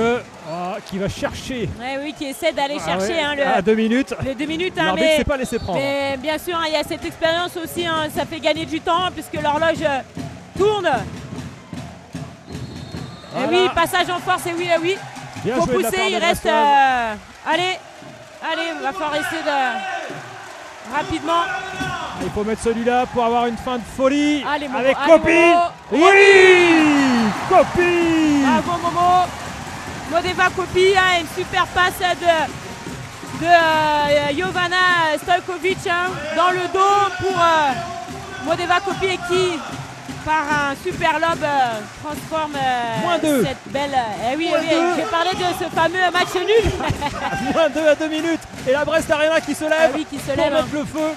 qui va chercher oui, qui essaie d'aller chercher ouais, hein, à 2 minutes. les 2 minutes. Hein, L'arbitre ne s'est pas laissé prendre. mais bien sûr, hein, il y a cette expérience aussi, hein, ça fait gagner du temps puisque l'horloge tourne. Voilà. Et oui, passage en force, et oui. Bien Faut joué de la pousser, part il des reste. Brestoises. Allez, va falloir essayer de rapidement. Il faut mettre celui-là pour avoir une fin de folie. Allez, Momo, avec allez, Kopi. Momo. Oui, Kopi. Bravo Momo. Modeva Kopi, hein, une super passe de Jovana Stojkovic hein, dans le dos pour Modeva Kopi et qui, par un super lob, transforme -2. cette belle. Oui, -2. j'ai parlé de ce fameux match nul. -2 à 2 minutes. Et la Brest Arena qui se lève qui se pour lève. mettre le feu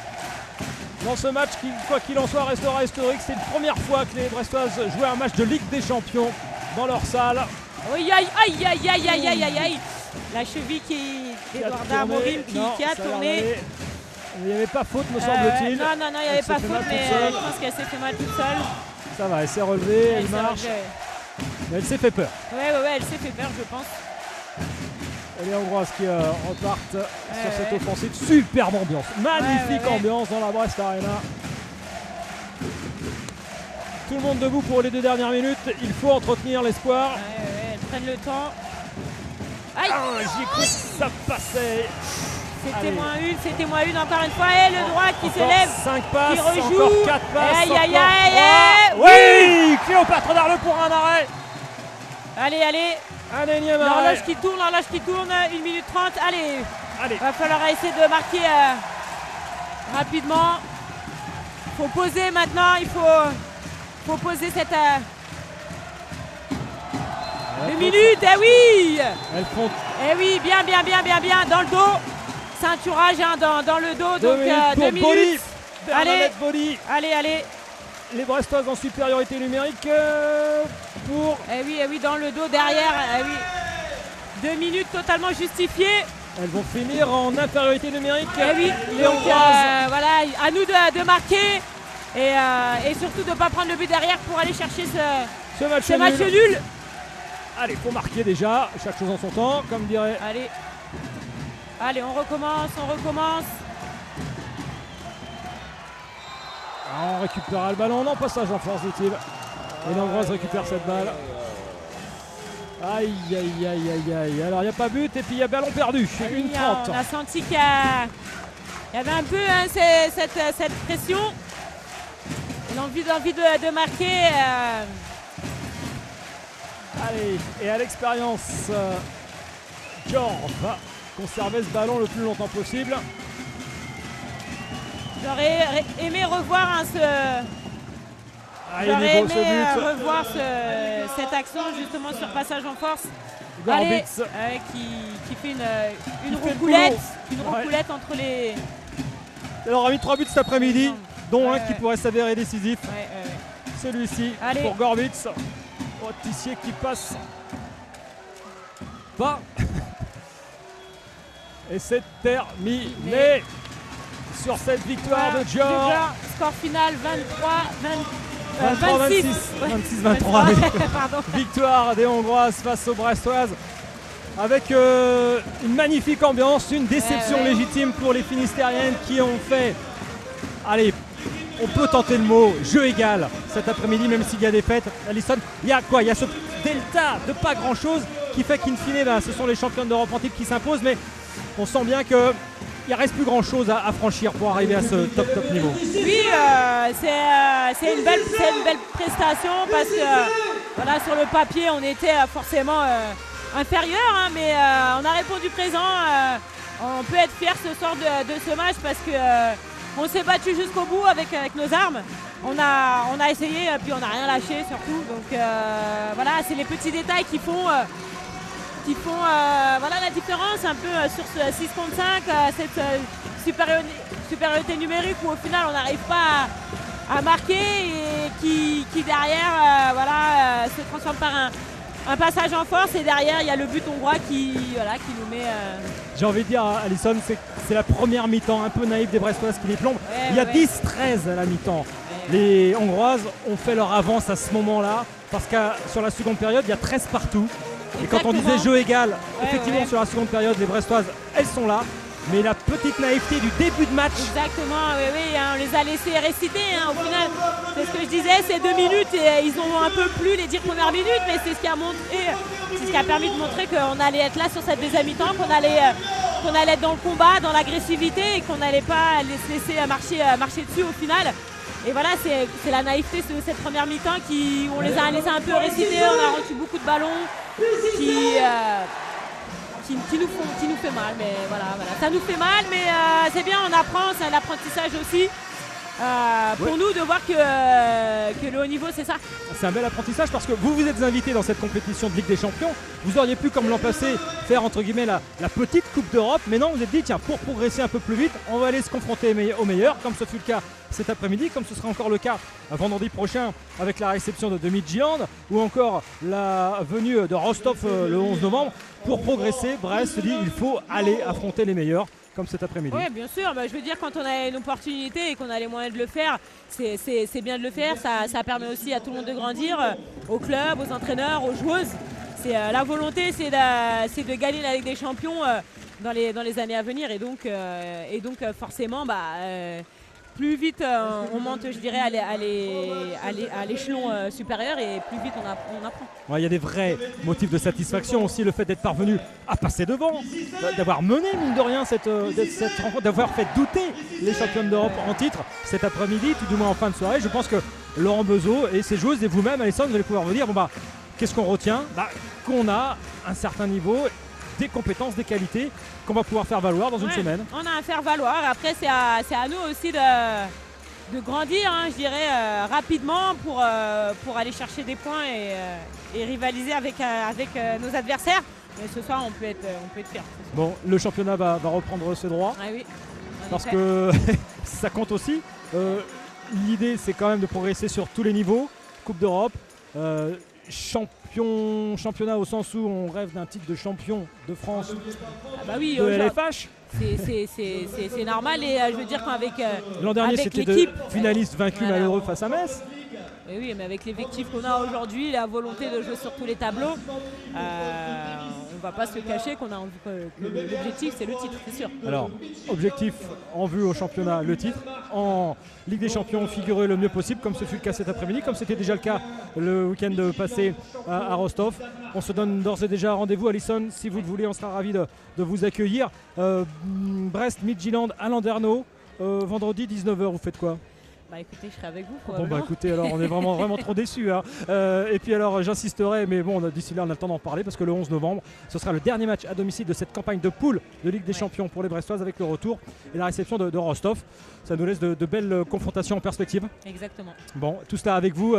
dans ce match qui, quoi qu'il en soit, restera historique. C'est la première fois que les Brestoises jouaient un match de Ligue des Champions dans leur salle. Oui, aïe. La cheville d'Eduarda Amorim qui a tourné. Il n'y avait pas faute, me semble-t-il. Non, il n'y avait Elle pas s'est fait faute, mal mais toute seule. je pense qu'elle s'est fait mal toute seule. Ça va, elle s'est relevée, elle s'est marche. relevée. Mais elle s'est fait peur. Ouais, elle s'est fait peur, je pense. Et les Hongroises qui repartent sur cette offensive. Superbe ambiance, magnifique Ouais. ambiance dans la Brest Arena. Tout le monde debout pour les 2 dernières minutes. Il faut entretenir l'espoir. Elles prennent le temps. Aïe, J'ai cru que ça passait. c'était moins une encore une fois. Et le droit qui se lève. 5 passes, qui rejoue. encore 4 passes. Aïe, encore aïe, 3. Oui, Cléopâtre Darleux pour un arrêt. Allez. Un énième arrêt. L'horloge qui tourne, 1 minute 30. Allez. Va falloir essayer de marquer rapidement. Faut poser maintenant, il faut poser cette 2 minutes, oui. Elles font Bien, dans le dos. Ceinturage hein, dans le dos, 2 donc minutes 2 pour minutes. Boli. Allez. Bernadette Boli. Allez. Les Brestoises en supériorité numérique pour... Oui, dans le dos, derrière, 2 minutes totalement justifiées. Elles vont finir en infériorité numérique. Les Donc Hongroises. voilà, à nous de marquer et surtout de ne pas prendre le but derrière pour aller chercher Ce match ce match nul. nul. Allez, faut marquer déjà, chaque chose en son temps, comme dirait. Allez, on recommence. On récupère le ballon, non, passage en force dit-il. Et l'Hongroise récupère cette balle. Aïe. Alors il n'y a pas but et puis il y a ballon perdu. Une 30. On a senti qu'il y avait un peu hein, cette pression. L'envie de marquer. Allez, et à l'expérience, Dior va conserver ce ballon le plus longtemps possible. J'aurais aimé revoir revoir cette action justement sur passage en force. Gorbitz. Qui fait une fait le roucoulette, boulot. entre les. Elle aura mis 3 buts cet après-midi, dont un Ouais. qui pourrait s'avérer décisif. Celui-ci Allez. pour Gorbitz. Tissier qui passe pas. Et c'est terminé sur cette victoire de Dior. Score final 26. 23. Pardon. Victoire des Hongroises face aux Brestoises. Avec une magnifique ambiance, une déception légitime pour les Finistériennes qui ont fait. Allez, on peut tenter le mot jeu égal cet après-midi, même s'il y a des fêtes. Alison, il y a quoi? Il y a ce delta de pas grand-chose qui fait qu'in fine, ce sont les championnes d'Europe en titre qui s'imposent, mais on sent bien que il reste plus grand chose à franchir pour arriver à ce top niveau. Oui, c'est une belle prestation parce que voilà, sur le papier on était forcément inférieur, hein, mais on a répondu présent. On peut être fier ce soir de ce match parce que on s'est battu jusqu'au bout avec nos armes. On a essayé, puis on n'a rien lâché surtout. Donc voilà, c'est les petits détails qui font voilà, la différence un peu sur ce 6 contre 5, cette supériorité numérique où au final on n'arrive pas à marquer et qui derrière voilà, se transforme par un passage en force, et derrière il y a le but hongrois qui nous met... J'ai envie de dire, Alison, c'est la première mi-temps un peu naïve des Brestoises qui les plombe. Ouais, il y a ouais. 10-13 à la mi-temps. Les Hongroises ont fait leur avance à ce moment-là parce que sur la seconde période, il y a 13 partout. Et quand on disait jeu égal, effectivement sur la seconde période, les Brestoises, elles sont là. Mais la petite naïveté du début de match. Exactement, oui, hein, on les a laissés réciter. Hein, au final, c'est ce que je disais, c'est 2 minutes et ils ont un peu plus les 10 premières minutes, mais c'est ce qui a permis de montrer qu'on allait être là sur cette deuxième mi-temps, qu'on allait être dans le combat, dans l'agressivité et qu'on n'allait pas les laisser marcher dessus au final. Et voilà, c'est la naïveté de cette première mi-temps où on les a laissés un peu réciter, on a reçu beaucoup de ballons qui nous fait mal, mais voilà, ça nous fait mal, mais c'est bien, on apprend, c'est un apprentissage aussi pour nous de voir que le haut niveau c'est ça. C'est un bel apprentissage parce que vous êtes invités dans cette compétition de Ligue des Champions. Vous auriez pu, comme l'an passé, faire entre guillemets la petite Coupe d'Europe, mais non, vous êtes dit tiens, pour progresser un peu plus vite, on va aller se confronter aux meilleurs, comme ce fut le cas cet après-midi, comme ce sera encore le cas vendredi prochain avec la réception de Midtjylland ou encore la venue de Rostov le 11 novembre. Pour progresser, Brest se dit il faut aller affronter les meilleurs comme cet après-midi. Oui, bien sûr, je veux dire, quand on a une opportunité et qu'on a les moyens de le faire, c'est bien de le faire, ça permet aussi à tout le monde de grandir, au club, aux entraîneurs, aux joueuses. La volonté, c'est de gagner la Ligue des Champions dans les années à venir, et donc forcément plus vite on monte, je dirais, à l'échelon supérieur, et plus vite on apprend. Ouais, il y a des vrais motifs de satisfaction aussi, le fait d'être parvenu à passer devant, d'avoir mené mine de rien cette rencontre, d'avoir fait douter les championnes d'Europe en titre cet après-midi, tout du moins en fin de soirée. Je pense que Laurent Beuzot et ses joueuses et vous-même, Alison, vous allez pouvoir vous dire qu'est-ce qu'on retient, qu'on a un certain niveau, des compétences, des qualités qu'on va pouvoir faire valoir dans une semaine. On a à faire valoir. Après, c'est à nous aussi de grandir, hein, je dirais, rapidement pour aller chercher des points et rivaliser avec nos adversaires. Mais ce soir, on peut être fiers. Bon, le championnat va reprendre ses droits. Ah oui, parce que ça compte aussi. L'idée, c'est quand même de progresser sur tous les niveaux. Coupe d'Europe, championnat au sens où on rêve d'un titre de champion de France de LFH. C'est normal, et je veux dire qu'avec l'an dernier c'était de finaliste vaincu malheureux face à Metz. Oui, mais avec l'effectif qu'on a aujourd'hui, la volonté de jouer sur tous les tableaux, on ne va pas se cacher qu'on a envie que l'objectif c'est le titre, c'est sûr. Alors, objectif en vue au championnat, le titre. En Ligue des Champions, figurer le mieux possible, comme ce fut le cas cet après-midi, comme c'était déjà le cas le week-end passé à Rostov. On se donne d'ores et déjà rendez-vous, Alison, si vous le voulez, on sera ravis de vous accueillir. Brest, Midtjylland à Landerneau, vendredi 19h, vous faites quoi ? Écoutez, je serai avec vous. Bon écoutez, alors on est vraiment trop déçus. Hein. Et puis alors j'insisterai, mais bon, d'ici là on a le temps d'en parler parce que le 11 novembre, ce sera le dernier match à domicile de cette campagne de poule de Ligue des Champions pour les Brestoises, avec le retour et la réception de Rostov. Ça nous laisse de belles confrontations en perspective. Exactement. Bon, tout cela avec vous,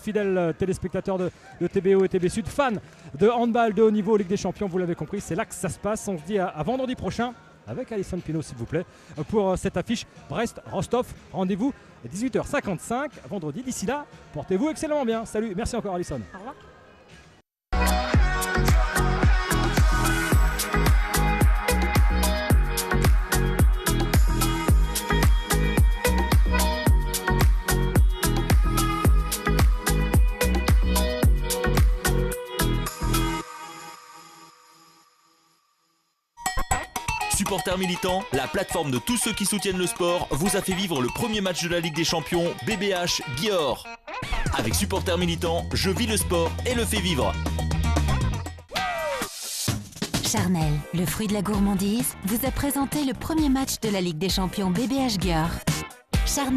fidèles téléspectateurs de TBO et TB Sud, fans de handball de haut niveau Ligue des Champions, vous l'avez compris, c'est là que ça se passe. On se dit à vendredi prochain avec Alison Pinault, s'il vous plaît, pour cette affiche Brest-Rostov. Rendez-vous à 18h55 vendredi. D'ici là, portez-vous excellemment bien. Salut, merci encore Alison. Au revoir. Supporters militants, la plateforme de tous ceux qui soutiennent le sport, vous a fait vivre le premier match de la Ligue des Champions BBH Győr. Avec Supporters militants, je vis le sport et le fais vivre. Charnel, le fruit de la gourmandise, vous a présenté le premier match de la Ligue des Champions BBH Győr. Charnel